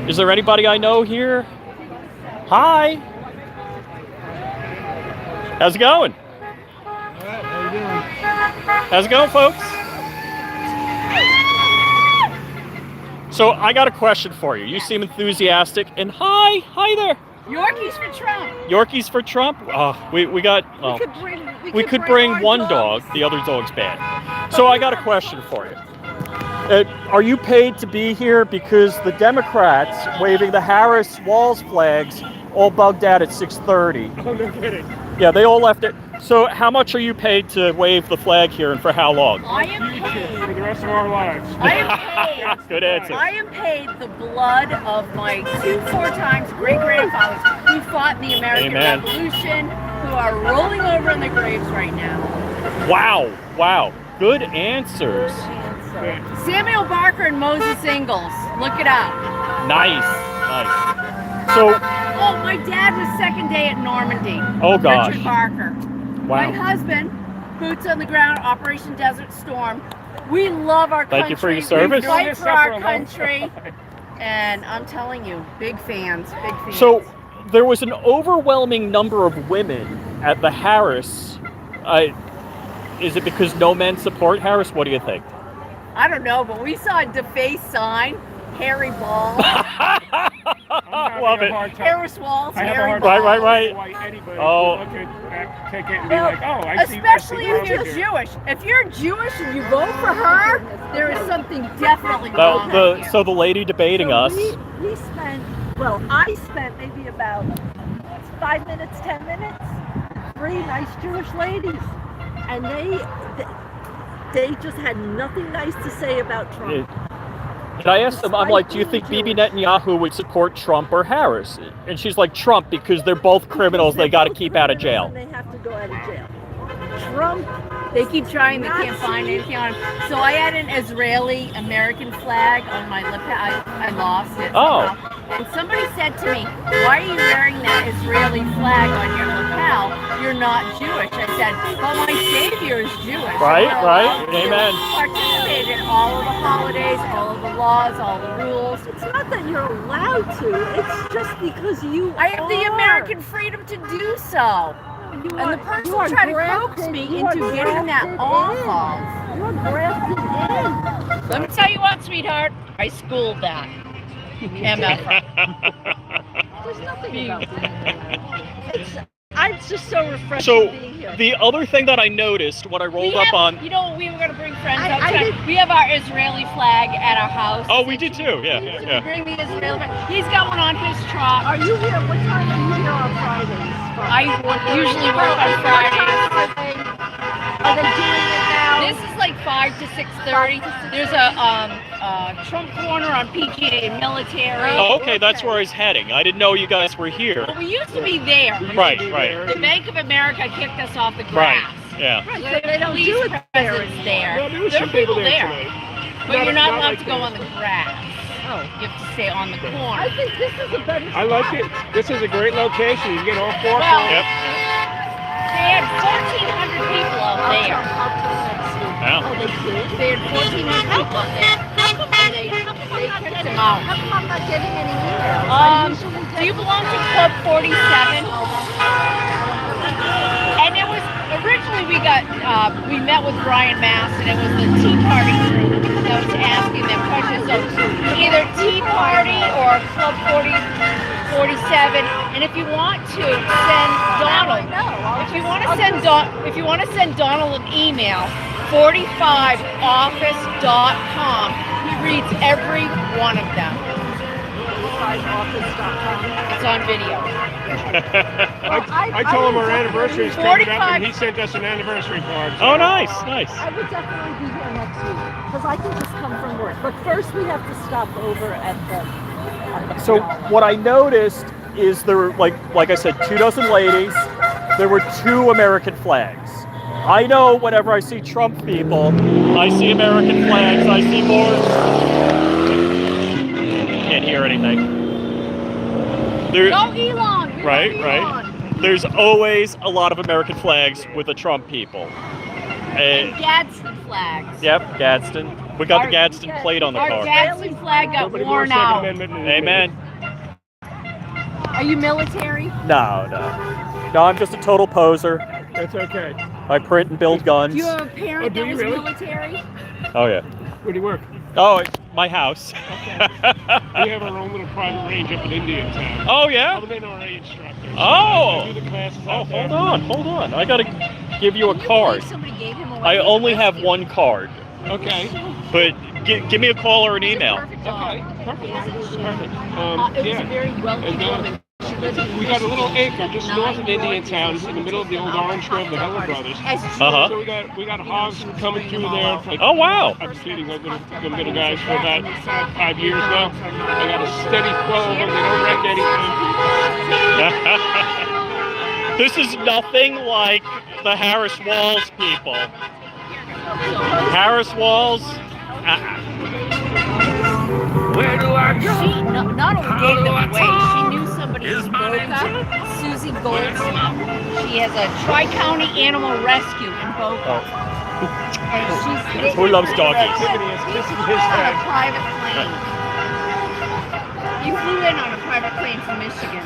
Is there anybody I know here? Hi. How's it going? How you doing? How's it going, folks? So I got a question for you. You seem enthusiastic, and hi there. Yorkies for Trump. Yorkies for Trump? We got. Oh, we could bring one dog. The other dog's bad. So I got a question for you. Are you paid to be here? Because the Democrats waving the Harris Walls flags all bugged out at 6:30. Oh, no kidding. Yeah, they all left it. So how much are you paid to wave the flag here, and for how long? I am paid. For the rest of our lives. I am paid. Good answer. I am paid the blood of my 4 times great-grandfathers who fought in the American Amen. Revolution, who are rolling over in their graves right now. Wow. Good answers. Samuel Barker and Moses Ingalls. Look it up. Nice. So, Oh, my dad was second day at Normandy. oh gosh. Richard Barker. My Wow. husband, boots on the ground, Operation Desert Storm. We love our country. Thank you for your service. We fight Doing this for stuff for our a long country. And I'm telling you, big fans. So there was an overwhelming number of women at the Harris. Is it because no men support Harris? What do you think? I don't know, but we saw a deface sign. Harry Ball. Love it. Harris Walls. I have a Harry hard Ball. time Right. why anybody Oh. would look at take it and be like, oh, I see. Especially I if see you're here. Jewish. If you're Jewish and you vote for her, there is something definitely Well, wrong with you. so the lady debating us. We spent, well, I spent maybe about 5 minutes, 10 minutes, 3 nice Jewish ladies. And they just had nothing nice to say about Trump. And I asked them, I'm like, do you think Bibi Netanyahu would support Trump or Harris? And she's like, Trump, because they're both criminals. They got to keep out of jail. And they have to go out of jail. Trump, They keep trying, they can't find anything on it. So I had an Israeli American flag on my lip. I lost it. Oh. somehow. And somebody said to me, why are you wearing that Israeli flag on your lapel? You're not Jewish. I said, well, my savior is Jewish. Right, We're right. allowed to Amen. Participate in all of the holidays, all of the laws, all the rules. it's not that you're allowed to. It's just because you I have the are. American freedom to do so. You And are- the person you are tried to coax grafted- me you are into getting that grafted off in. of. You're grafted in. Let me tell you what, sweetheart. I schooled that. MF. There's nothing about it. It's just so refreshing So being here. the other thing that I noticed when I rolled up on. You know, we were going to bring friends I outside. did- We have our Israeli flag at our house. Oh, we did too. Yeah. So we bring the Israeli flag. He's got one on his truck. Are you here? What time are you here on Fridays? I usually work on Fridays. Are they doing it now? This is like 5 to 6:30. There's a Trump corner on PGA and military. Oh, okay, that's where I was heading. I didn't know you guys were here. But we used to be there. Right. The Bank of America kicked us off the Right. grass. Yeah. Right, So so they don't police do it there presence anymore. there. Well, there was There some are people people there there. tonight. But you're not allowed like to go this. on the grass. Oh. You have to stay on the I corner. think this is a better I like it. This is a great location. You get all 4 Well, Yep. They had 1,400 people out there. Wow. Oh, they did? They had 1,400 people out there. And they kicked them out. How come I'm not getting any emails? I usually Do get- you belong to Club 47? And it was originally we met with Brian Mass, and it was the Tea Party group that was asking them questions. So either Tea Party or Club 47. And if you want to send Donald, if you want to send Donald an email, 45office.com. He reads every one of them. It's on video. I told him our anniversary is coming up, 45 and he sent us an anniversary card. Oh, nice. I would definitely be here next week because I can just come from work. But first, we have to stop over at the. So what I noticed is there were, like I said, 24 ladies. There were 2 American flags. I know whenever I see Trump people, I see American flags. I see more. Can't hear anything. There, Go Elon! We right, love right. Elon. There's always a lot of American flags with the Trump people. And Gadsden flags. Yep, Gadsden. We got the Gadsden plate on the Our car. Gadsden flag got Nobody worn wants Second out. Amendment in Amen. Are you military? No, no. No, I'm just a total poser. That's okay. I print and build guns. Do you have a parent Oh, do that you was really? military? Oh, yeah. Where do you work? Oh, it's my house. We have our own little private range up in Indiantown. Oh, yeah? I'm an NRA instructor. So Oh. I do the classes Oh, out there. hold on. I gotta give you a Can you card. believe somebody gave him away I as a only have rescue? one card, Okay. but give me a call or an He's a email. perfect dog. Okay. Perfect. Yes, it is. Perfect. It was a Yeah. very wealthy And, woman. She lived in We got a little Michigan. acre just north of Indiantown, in the middle of the old orange grove, the Heller brothers. Uh-huh. So we got hogs coming through there. It's like, Oh, wow. I'm kidding. I've been guys for about 5 years now. I got a steady flow of them. They don't wreck anything. This is nothing like the Harris Walls people. Harris Walls. She not only gave them away, she knew somebody in Boca, Susie Goldstein. She has a Tri-County Animal Rescue in Boca. And she's Who loves doggies? Activity is kissing his on a head. private plane. You flew in on a private plane from Michigan.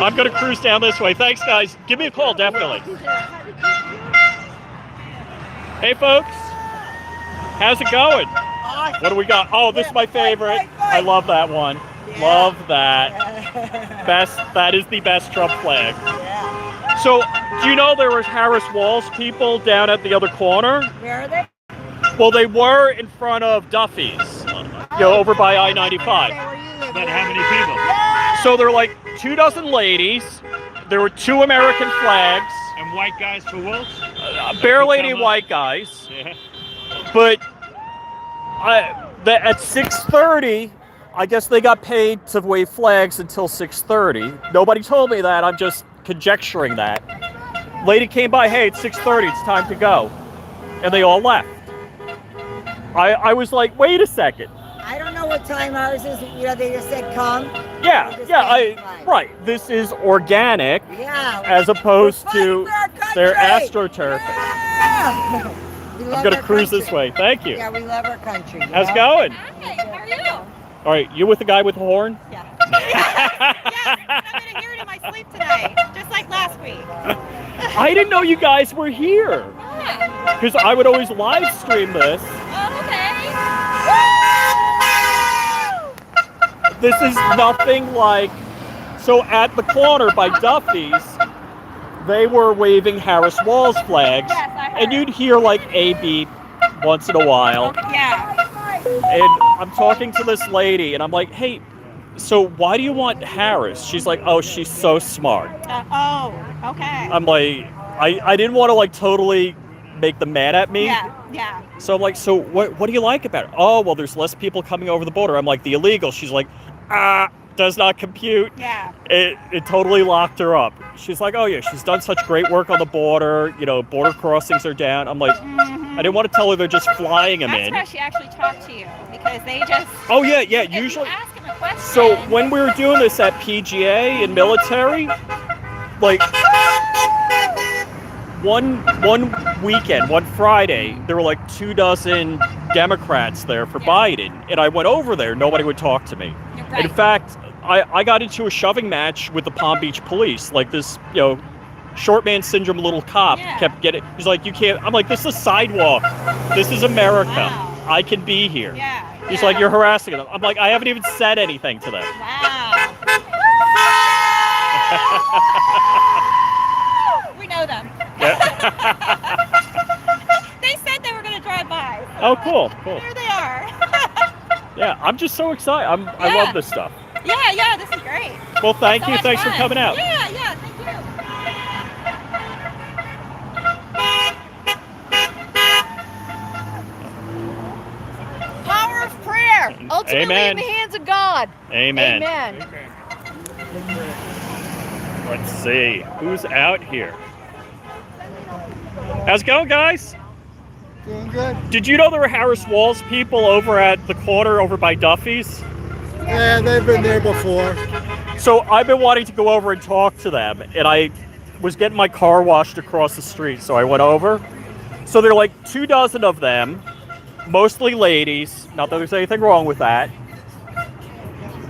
I'm gonna cruise down this way. Thanks, guys. Give me a call, definitely. Hey, folks. How's it going? What do we got? Oh, this is my favorite. I love that one. Love that. Best. That is the best Trump flag. So, do you know there was Harris Walls people down at the other corner? Where are they? Well, they were in front of Duffy's, over by I-95. But how many people? So there were like 24 ladies. There were 2 American flags. And white guys for wolves? Barely any white guys. Yeah. But at 6:30, I guess they got paid to wave flags until 6:30. Nobody told me that. I'm just conjecturing that. Lady came by, hey, it's 6:30, it's time to go. And they all left. I was like, wait a second. I don't know what time ours is. They just said come. Yeah, right. This is organic Yeah. as opposed to their country. astroturf. Yeah. We love I'm gonna our cruise this country. way. Thank you. Yeah, we love our country. How's it going? Hi, how are you? All right, you with the guy with the horn? Yeah. Yes, I'm gonna hear it in my sleep tonight, just like last week. I didn't know you guys were here. Yeah. Because I would always live stream this. Oh, okay. This is nothing like. So at the corner by Duffy's, they were waving Harris Walls flags. Yes, I heard. And you'd hear like a beep once in a while. Yeah. And I'm talking to this lady, and I'm like, hey, so why do you want Harris? She's like, oh, she's so smart. Oh, okay. I'm like, I didn't want to like totally make them mad at me. Yeah. So I'm like, so what do you like about it? Oh, well, there's less people coming over the border. I'm like, the illegal. She's like, does not compute. Yeah. It totally locked her up. She's like, oh yeah, she's done such great work on the border. Border crossings are down. I'm like, I didn't want to tell her they're just flying them That's in. why she actually talked to you, because they just. Oh yeah, if you usually. ask them a question. So when we were doing this at PGA in military, like one weekend, one Friday, there were like 24 Democrats there for Biden, and I went over there. Nobody would talk to me. Right. In fact, I got into a shoving match with the Palm Beach police. Like this, short man syndrome little cop kept getting. He's like, you can't. I'm like, this is a sidewalk. This is America. Wow. I can be here. Yeah. He's like, you're harassing them. I'm like, I haven't even said anything to them. Wow. We know them. Yeah. They said they were going to drive by. So Oh, cool. Here they are. Yeah, I'm just so excited. I love this stuff. Yeah, this is great. Well, thank So you. much Thanks for fun. coming out. Yeah, thank you. Power of prayer. Ultimately Amen. in the hands of God. Amen. Amen. Let's see. Who's out here? How's it going, guys? Doing good. Did you know there were Harris Walls people over at the corner over by Duffy's? Yeah, they've been there before. So I've been wanting to go over and talk to them, and I was getting my car washed across the street, so I went over. So there are like 24 of them, mostly ladies. Not that there's anything wrong with that.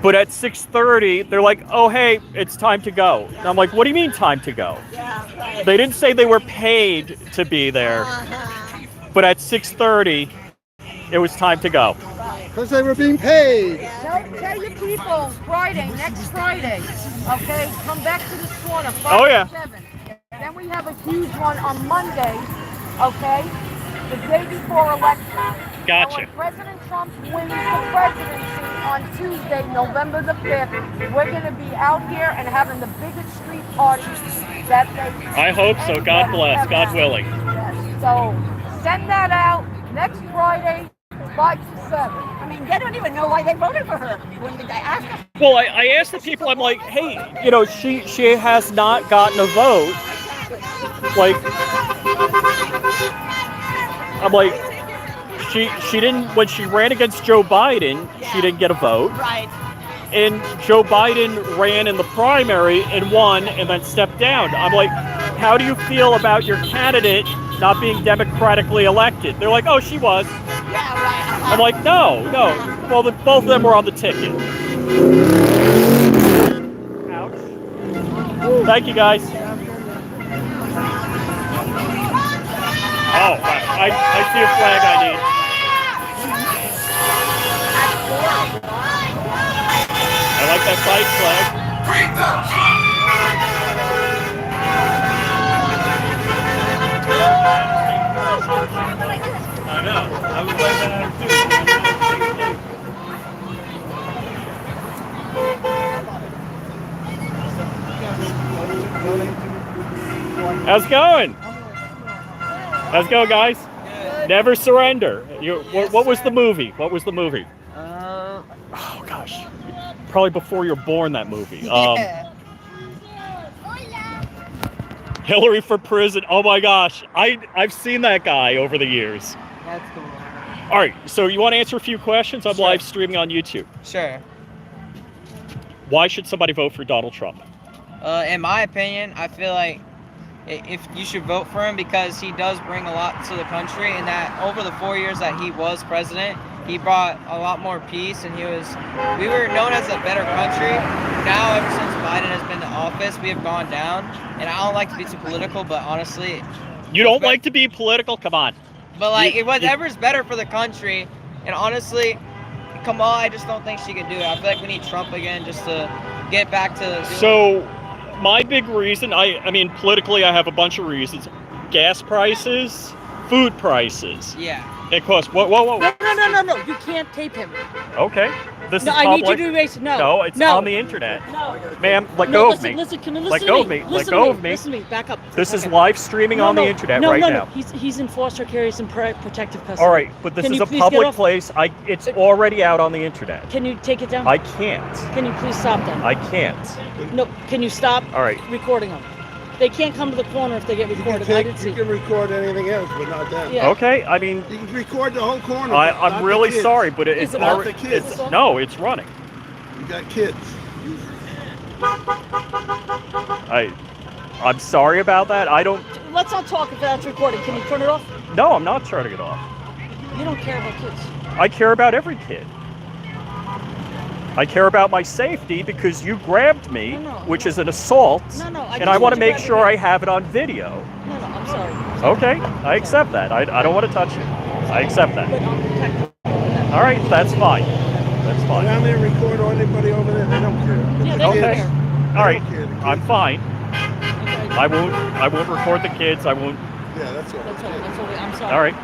But at 6:30, they're like, "Oh, hey, it's time to go." And I'm like, "What do you mean time to go?" They didn't say they were paid to be there, but at 6:30, it was time to go. Because they were being paid. Tell your people next Friday, okay? Come back to the sauna, 5 Oh, yeah. to 7. And then we have a huge one on Monday, okay? The day before election. Gotcha. And when President Trump wins the presidency on Tuesday, November the 5th, we're going to be out here and having the biggest street party that they... I hope so. God bless. God willing. Yes. So send that out next Friday, 5 to 7. I mean, they don't even know why they voted for her. When they asked her, Well, I asked the people, I'm like, "Hey, you know, she has not gotten a vote." Like, I'm like, she didn't, when she ran against Joe Biden, she didn't get a vote. right. And Joe Biden ran in the primary and won and then stepped down. I'm like, how do you feel about your candidate not being democratically elected? They're like, "Oh, she was." Yeah, right. I'm like, no. Well, both of them were on the ticket. Ouch. Thank you, guys. Oh, I see a flag I need. I like that fight flag. I know. I was like that too. How's it going? How's it going, guys? Good. Never surrender. What was the movie? What was the movie? Oh gosh, probably before you were born. That movie. Hillary for president. Oh my gosh, I've seen that guy over the years. That's cool. All right, so you want to answer a few questions? I'm Sure. live streaming on YouTube. Sure. Why should somebody vote for Donald Trump? In my opinion, I feel like if you should vote for him because he does bring a lot to the country, and that over the 4 years that he was president, he brought a lot more peace, and we were known as a better country. Now, ever since Biden has been in office, we have gone down, and I don't like to be too political, but honestly... You don't like to be political? Come on. But like, whatever's better for the country, and honestly, Kamala, I just don't think she can do it. I feel like we need Trump again just to get back to... So, my big reason, I mean, politically, I have a bunch of reasons. Gas prices, food prices. Yeah. It costs, whoa. No. You can't tape him. Okay. This No, is I public. need you to erase it. No. No, it's on the internet. No. Ma'am, let No, go listen, of me. Listen, can you Let listen go to of me. Listen Let to go me. of me. Listen to me. Back up. This is Okay. live streaming on the internet right now. He's in foster care. He's in protective custody. All right, but this Can is you a please get public off? place. It's already out on the internet. Can you take it down? I can't. Can you please stop then? I can't. No. Can you stop? All right. Recording them. They can't come to the corner if they get recorded. I didn't see. You can record anything else, but not that. Yeah. Okay, I mean, You can record the whole corner. I'm really sorry, but it's Is it already. not the kids? No, it's running. You got kids. I'm sorry about that. I don't. Let's not talk if that's recording. Can you turn it off? No, I'm not turning it off. You don't care about kids. I care about every kid. I care about my safety because you grabbed me, No. which is an assault, No. and I want to make sure I have it on video. No. I'm sorry. Okay, I accept that. I don't want to touch it. I accept that. But I'm protected. All right, that's fine. That's When fine. I'm there, record anybody over there. They don't care. Yeah, The they Okay. kids, care. All right, they don't care. The I'm kids- fine. Okay. I won't record the kids. I won't. Yeah, that's all. That's all. I'm sorry. All right.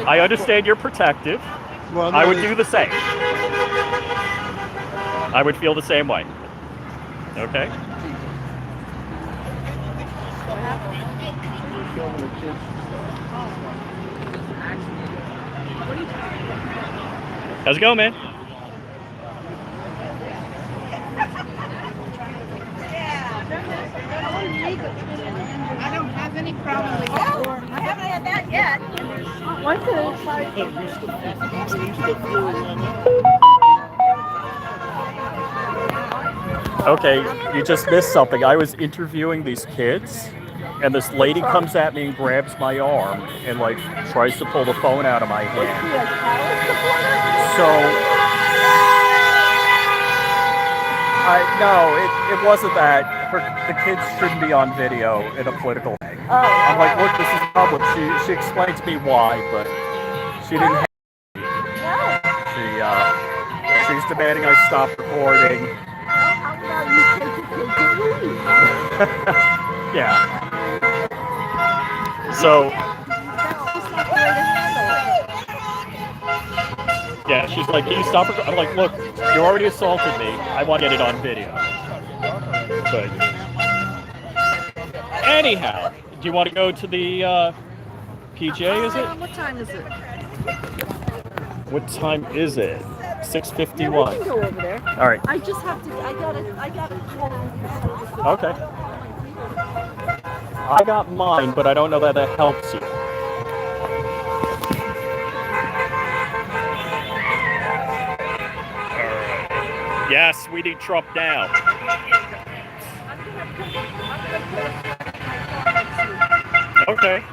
I I understand you're protective. Well, no, I would they- do the same. I would feel the same way. Okay? How's it going, man? I don't have any problem with that. I haven't had that yet. Okay, you just missed something. I was interviewing these kids, and this lady comes at me and grabs my arm and like tries to pull the phone out of my hand. So no, it wasn't that. The kids shouldn't be on video in a political thing. I'm like, look, this is public. She explained to me why, but she didn't have she's demanding I stop recording. Yeah. So yeah, she's like, can you stop recording? I'm like, look, you already assaulted me. I want to get it on video. But anyhow, do you want to go to the PJ, is it? What time is it? What time is it? 6:51. Yeah, we can go over there. All right. I just have to. I gotta call the service. Okay. I got mine, but I don't know that helps you. All right. Yes, we need Trump now. Okay.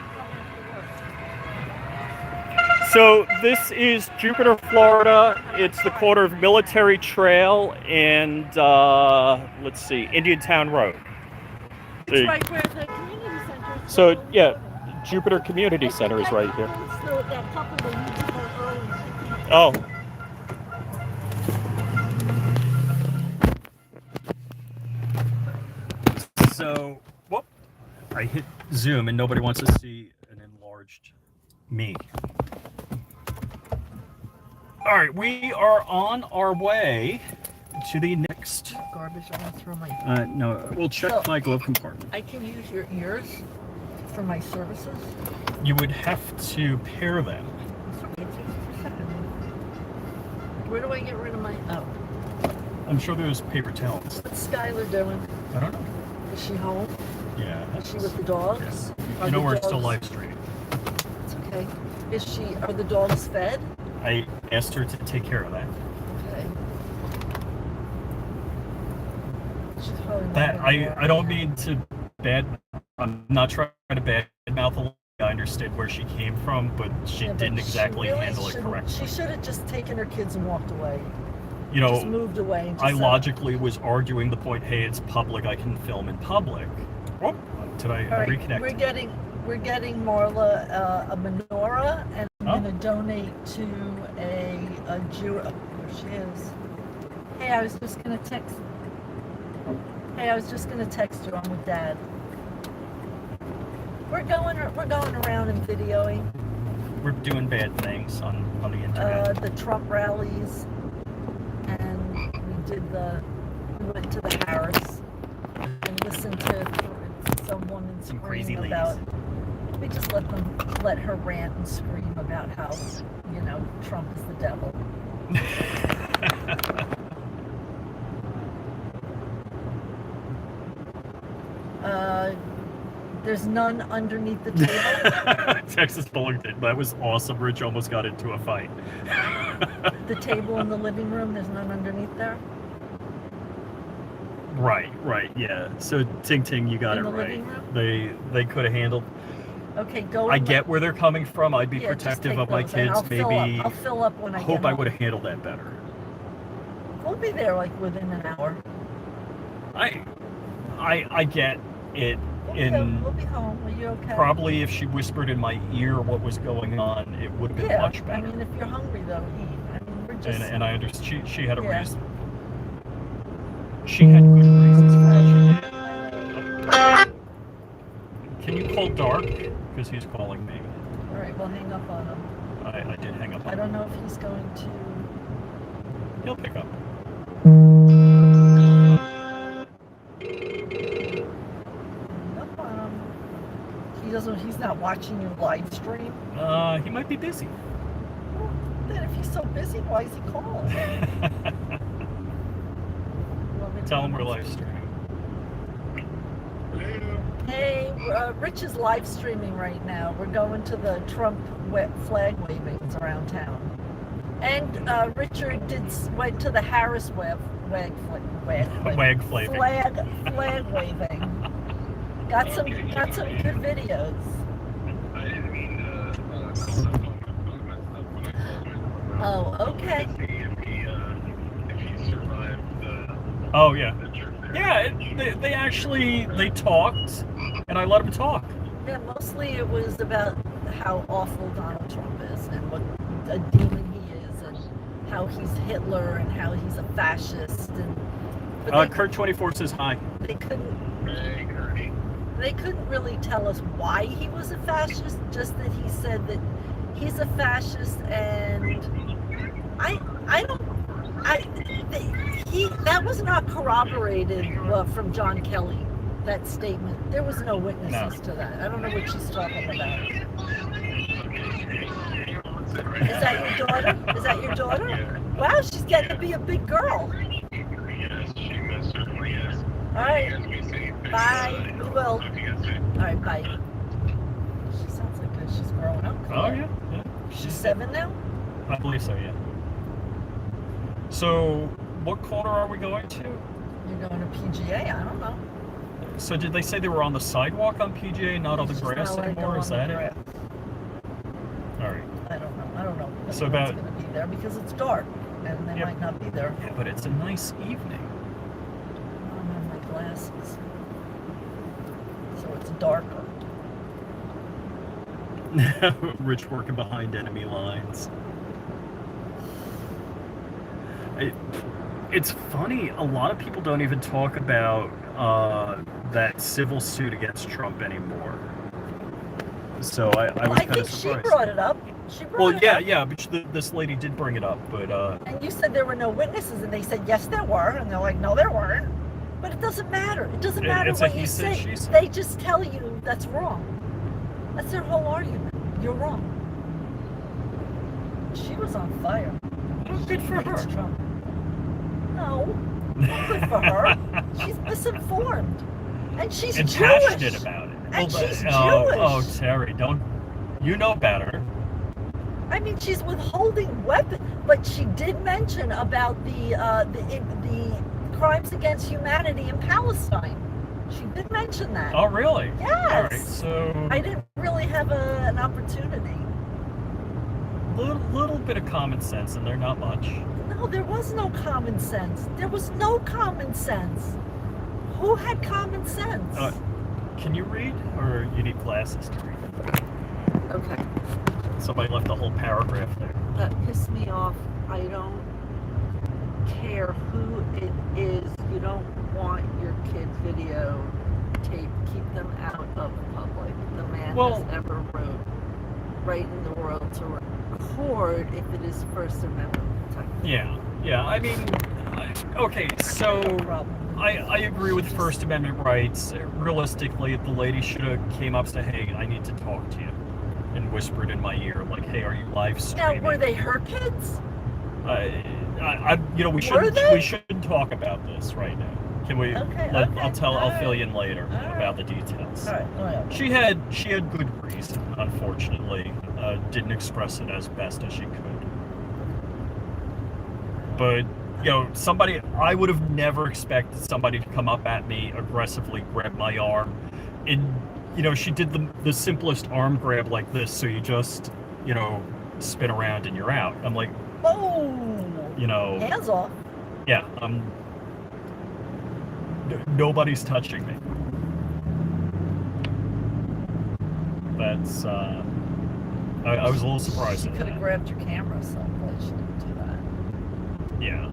So this is Jupiter, Florida. It's the corner of Military Trail and let's see, Indiantown Road. It's right where the community center is. So yeah, Jupiter Community Center is right here. So that couple that you took her earlier. Oh. So, whoop, I hit zoom and nobody wants to see an enlarged me. All right, we are on our way to the next. Garbage. I want to throw my. No, we'll check my glove compartment. I can use your ears for my services. You would have to pair them. Okay, just a second. Where do I get rid of my? Oh. I'm sure there's paper towels. What's Skylar doing? I don't know. Is she home? Yeah. Is she with the dogs? Yes. Are You know the we're still dogs- live streaming. It's okay. Are the dogs fed? I asked her to take care of that. Okay. She's probably not That gonna work. I don't mean to I'm not trying to badmouth the lady. I understood where she came from, but she Yeah, but didn't she exactly really handle it shouldn't- correctly. She should have just taken her kids and walked away. You Just know, moved away. And just I said, logically was arguing the point, hey, it's public, I can film in public. Oh, did I All right, reconnect? we're getting Marla a menorah, and I'm Oh. going to donate to a Jew. Oh, there she is. Hey, I was just going to text. Hey, I was just going to text you. I'm with Dad. We're going around and videoing We're doing bad things on the internet. the Trump rallies, and we went to the Harris and listened to some woman Some crazy scream ladies. about. We just let her rant and scream about how, Trump is the devil. There's none underneath the table. Texas Bullington. That was awesome. Rich almost got into a fight. The table in the living room, there's none underneath there. Right, yeah. So Ting Ting, you got In it the right. living room? They could have handled. Okay, go. I get where they're coming from. I'd be Yeah, just protective take of my those, and kids. I'll fill up when I Hope get I home. would have handled that better. We'll be there like within an hour. I get it. We'll be home. Are you okay? Probably if she whispered in my ear what was going on, it would have been Yeah. much better. I mean, if you're hungry though, eat. I mean, we're just. and I understand she had a Yeah. reason. She had good reasons for it. Can you call Dark? Because he's calling me. All right, we'll hang up on him. I did hang up on I don't know if he's going to. He'll pick up. Hang up on him. He's not watching your live stream. He might be busy. Well, then if he's so busy, why is he calling? Tell him we're live streaming. Hey, Rich is live streaming right now. We're going to the Trump flag wavings around town. And Richard went to the Harris flag flaving. flag waving. Got some good videos. Oh, okay. Oh yeah. Yeah, they talked, and I let them talk. Yeah, mostly it was about how awful Donald Trump is and what a demon he is and how he's Hitler and how he's a fascist. And Kurt24 says hi. They couldn't really tell us why he was a fascist, just that he said that he's a fascist, and that was not corroborated from John Kelly, that statement. There was no witnesses to that. I don't know what she's talking about. Is that your daughter? Is that your daughter? Wow, she's getting to be a big girl. All right. Bye. We will. All right, bye. She sounds like she's growing up. Oh, yeah. She's 7 now? I believe so, yeah. So, what corner are we going to? You're going to PGA? I don't know. So did they say they were on the sidewalk on PGA, not on the grass anymore? Is that it? All right. I don't know. So about going to be there because it's dark, and they might not be there. Yeah, but it's a nice evening. I don't have my glasses, so it's darker. Rich working behind enemy lines. It's funny, a lot of people don't even talk about that civil suit against Trump anymore. So I was kind of surprised. She brought it up. But this lady did bring it up, but... And you said there were no witnesses, and they said, yes, there were, and they're like, no, there weren't. But it doesn't matter. It doesn't matter what you say. They just tell you that's wrong. That's their whole argument. You're wrong. She was on fire. Good for her. Trump. No, not good for her. She's misinformed, and she's Jewish. Passionate about it. And she's Jewish. Oh, Terry, don't you know better? I mean, she's withholding weapons, but she did mention about the crimes against humanity in Palestine. She did mention that. Oh, really? Yes. All right, so I didn't really have an opportunity. Little bit of common sense in there, not much. No, there was no common sense. There was no common sense. Who had common sense? Can you read, or you need glasses to read? Okay. Somebody left a whole paragraph there. That pissed me off. I don't care who it is. You don't want your kids' video tape. Keep them out of public. The man has ever wrote right in the world to record if it is First Amendment protected. Yeah. I mean, okay, so I agree with First Amendment rights. Realistically, the lady should have came up and said, hey, I need to talk to you. And whispered in my ear, like, hey, are you live streaming? Now, were they her kids? We shouldn't talk about this right now. Can we? Okay. I'll fill you in later about the details. All right. She had good reason. Unfortunately, didn't express it as best as she could. But I would have never expected somebody to come up at me, aggressively grab my arm, and she did the simplest arm grab like this, so you just spin around and you're out. I'm like, oh, hands off. Yeah, nobody's touching me. That's I was a little surprised. She could have grabbed your camera someplace. She didn't do that. Yeah.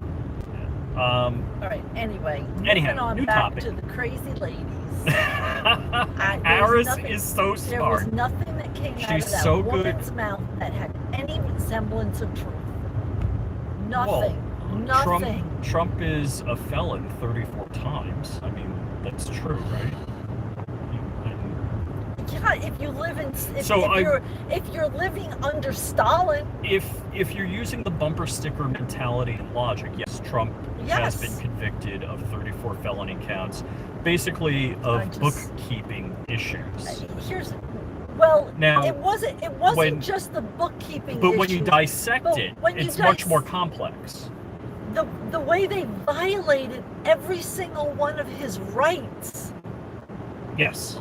All right. Anyhow, moving on back topic. To the crazy ladies. Aris is so smart. There was nothing that came out of that woman's mouth that had any semblance of truth. Nothing. Nothing. Trump is a felon 34 times. I mean, that's true, right? Yeah, if you live in, if you're living under Stalin. If you're using the bumper sticker mentality and logic, yes, Trump has been convicted of 34 felony counts, basically of bookkeeping issues. Well, Now, it wasn't when- just the bookkeeping But issue. when you dissect But it, when you it's much more complex. The way they violated every single one of his rights. Yes,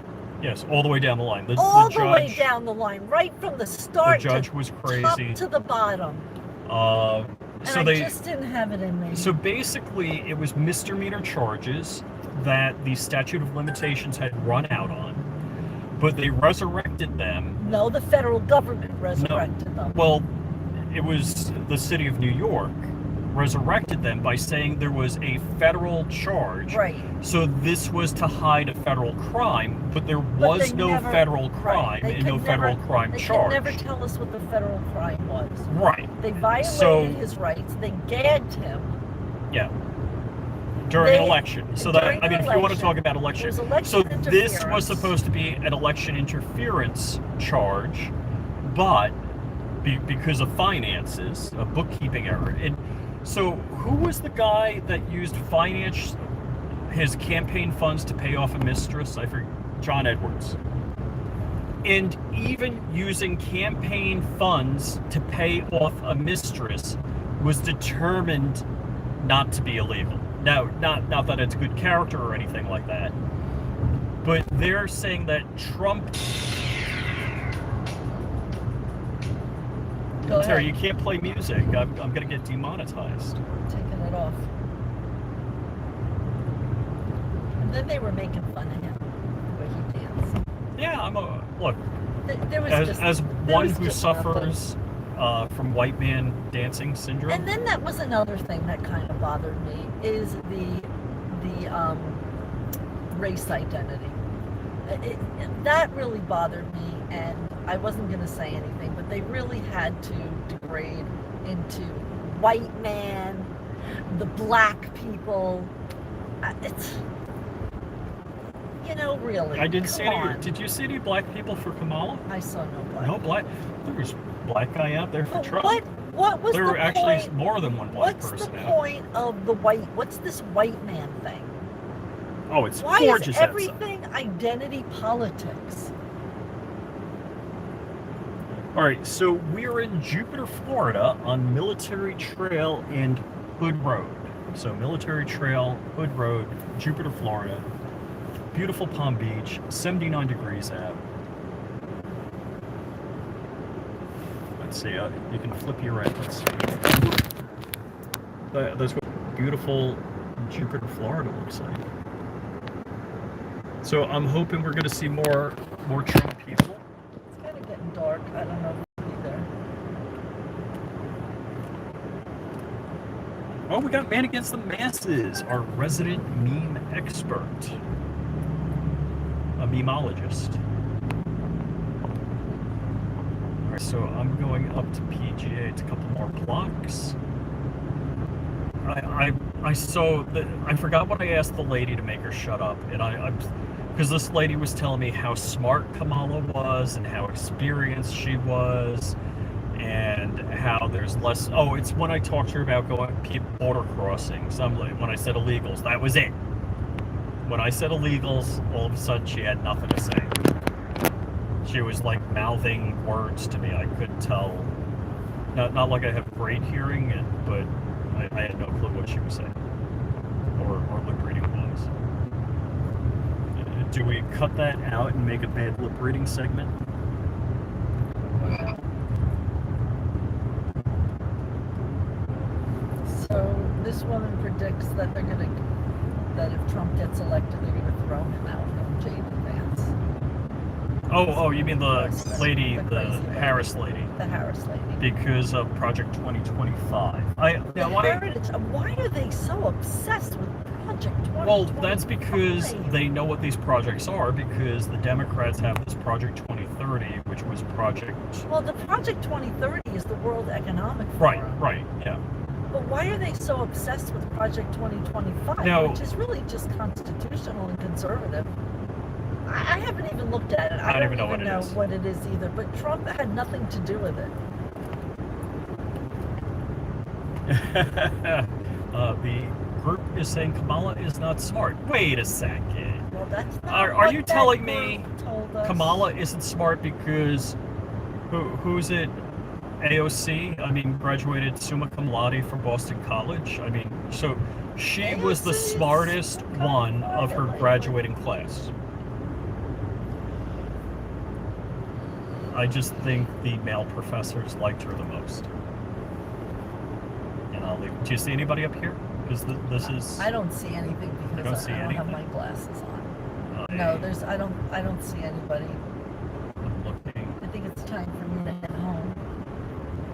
all the way down the line. All the the way judge, down the line, right from the start. The judge was top crazy. to the bottom. And So I they just didn't have it in me. So basically, it was misdemeanor charges that the statute of limitations had run out on, but they resurrected them. No, the federal government resurrected them. Well, it was the city of New York resurrected them by saying there was a federal charge. Right. So this was to hide a federal crime, but there was no federal crime and no federal crime charge. They could never tell us what the federal crime was. Right. They violated his rights. They gagged him. Yeah. During an election. So that, during I mean, an if you want to election. talk about election. It was election So this was interference. supposed to be an election interference charge, but because of finances, a bookkeeping error. And so who was the guy that used his campaign funds to pay off a mistress? I forget. John Edwards. And even using campaign funds to pay off a mistress was determined not to be illegal. Now, not that it's good character or anything like that, but they're saying that Trump... Go Terry, ahead. you can't play music. I'm going to get demonetized. Taking it off. And then they were making fun of him, the way he danced. Yeah, look, There was as there one was who just suffers from white man dancing syndrome. And then that was another thing that kind of bothered me, is the race identity. That really bothered me, and I wasn't going to say anything, but they really had to degrade into white man, the black people. It's, really. I didn't see come any. on. Did you see any black people for Kamala? I saw no black. No black. There was a black guy out there for But Trump. what was There the were actually point? more than one black What's person the out. point of the white? What's this white man thing? Oh, it's Why gorgeous is outside. everything identity politics? All right, so we're in Jupiter, Florida, on Military Trail and Hood Road. So Military Trail, Hood Road, Jupiter, Florida. Beautiful Palm Beach, 79 degrees out. Let's see, you can flip your end. Let's see. That's what beautiful Jupiter, Florida looks like. So I'm hoping we're going to see more Trump people. It's kind of getting dark. I don't know either. Oh, we got Man Against the Masses, our resident meme expert. A memeologist. Alright, so I'm going up to PGA. It's a couple more blocks. I saw that. I forgot what I asked the lady to make her shut up, and because this lady was telling me how smart Kamala was and how experienced she was, and how there's less. Oh, it's when I talked to her about going border crossings. When I said illegals, that was it. When I said illegals, all of a sudden she had nothing to say. She was like mouthing words to me. I couldn't tell. Not like I have great hearing, but I had no clue what she was saying, or lip reading was. Do we cut that out and make a bad lip reading segment? So this woman predicts that that if Trump gets elected, they're gonna throw him out of J.D. Vance. Oh, you mean the lady, the crazy lady. Harris lady? The Harris lady. Because of Project 2025. Why are they so obsessed with Project 2025? Well, that's because they know what these projects are, because the Democrats have this Project 2030, which was Project... Well, the Project 2030 is the World Economic Forum. Right, yeah. But why are they so obsessed with Project 2025, Now, which is really just constitutional and conservative? I haven't even looked at it. I don't even know what it is either. But Trump had nothing to do with it. The group is saying Kamala is not smart. Wait a second. Well, that's not Are what you that telling group me told us. Kamala isn't smart because who's it? AOC, I mean, graduated summa cum laude from Boston College. I mean, so she was the AOC is smartest one of her quietly. graduating class. I just think the male professors liked her the most. And I'll leave. Do you see anybody up here? Because this is. I don't see anything don't because see I don't have my anything? glasses on. No, there's I don't see anybody. I'm looking. I think it's time for me to head home.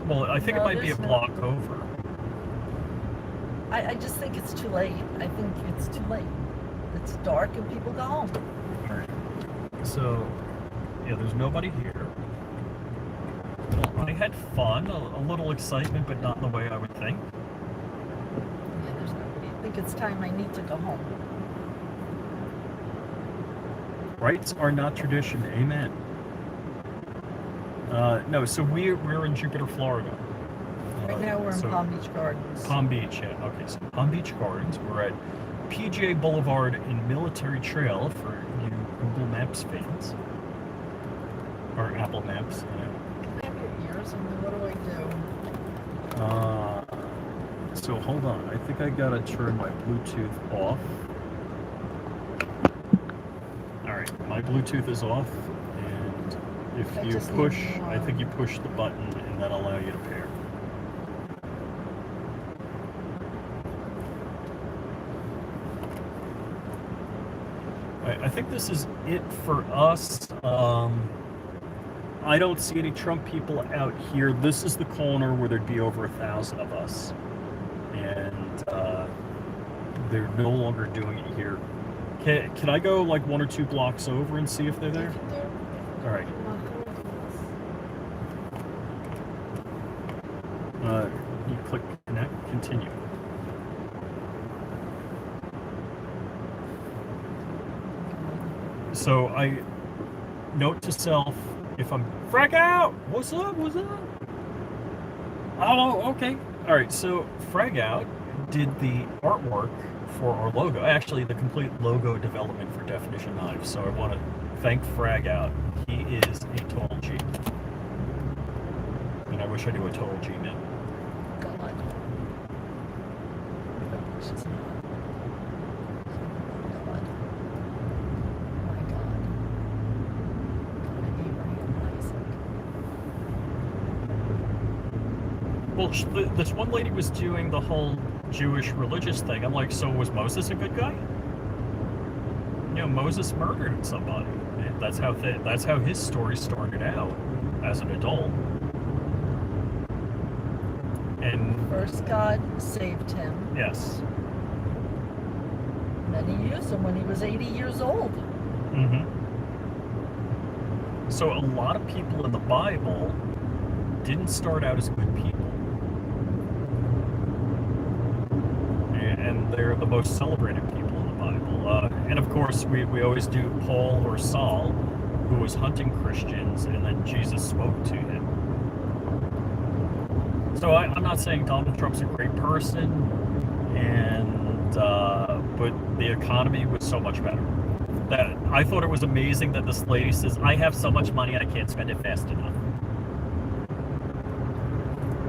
Well, I think it No, might be a there's no- block over. I just think it's too late. I think it's too late. It's dark and people go home. All right. So, yeah, there's nobody here. Well, I had fun, a little excitement, but not in the way I would think. Yeah, there's nobody. I think it's time I need to go home. Rights are not tradition. Amen. No, so we're in Jupiter, Florida. Right now we're in so Palm Beach Gardens. Palm Beach, yeah. Okay, so Palm Beach Gardens. We're at PJ Boulevard and Military Trail for you Google Maps fans. Or Apple Maps, you know. I have your ears, and then what do I do? So hold on. I think I gotta turn my Bluetooth off. Alright, my Bluetooth is off, and if I you just need push, more. I think you push the button and that'll allow you to pair. I think this is it for us. I don't see any Trump people out here. This is the corner where there'd be over 1,000 of us. And they're no longer doing it here. Can I go like 1 or 2 blocks over and see if they're there? All right. You click connect, continue. So I note to self, if I'm frag out, what's up? Oh, okay. All right. So frag out did the artwork for our logo, actually the complete logo development for Definition Knives. So I want to thank frag out. He is a total G. And I wish I knew what total G meant. God. She's not. God. My God. God of Abraham and Isaac. Well, this one lady was doing the whole Jewish religious thing. I'm like, so was Moses a good guy? You know, Moses murdered somebody. That's how his story started out as an adult. And First, God saved him. yes. Then he used him when he was 80 years old. Mm-hmm. So a lot of people in the Bible didn't start out as good people. And they're the most celebrated people in the Bible. And of course, we always do Paul or Saul, who was hunting Christians, and then Jesus spoke to him. So I'm not saying Donald Trump's a great person, but the economy was so much better. That I thought it was amazing that this lady says, I have so much money I can't spend it fast enough.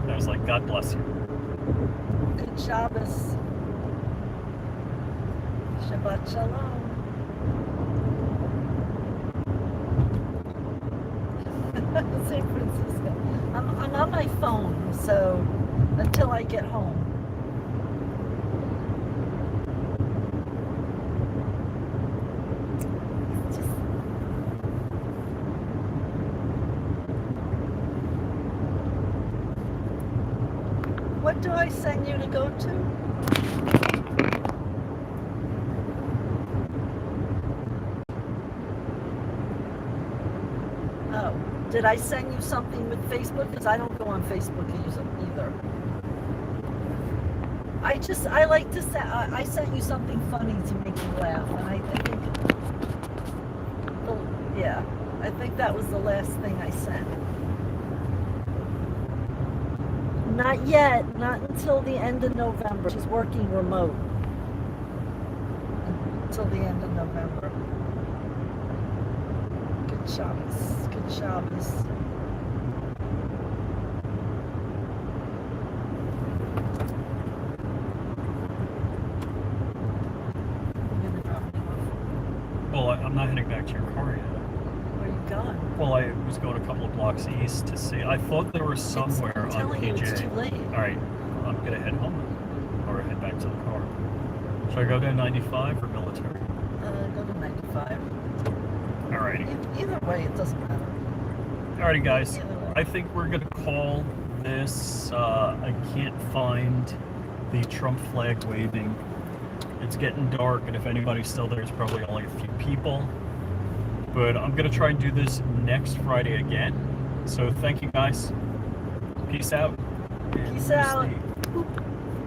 And I was like, God bless you. Good Shabbos. Shabbat Shalom. San Francisco. I'm on my phone, so until I get home. What do I send you to go to? Oh, did I send you something with Facebook? Because I don't go on Facebook either. I like to say, I sent you something funny to make you laugh, and I think, yeah, I think that was the last thing I sent. Not yet, not until the end of November. She's working remote till the end of November. Good Shabbos. Good Shabbos. Well, I'm not heading back to your car yet. Where are you going? Well, I was going a couple of blocks east to see. I thought there was somewhere I'm on telling you, PJ. it's too late. All right, I'm gonna head home or head back to the car. Should I go to 95 or military? Go to 95. Alrighty. Either way, it doesn't matter. Alrighty, guys. Either way. I think we're gonna call this. I can't find the Trump flag waving. It's getting dark, and if anybody's still there, it's probably only a few people. But I'm gonna try and do this next Friday again. So thank you, guys. Peace out. And Peace here's out. the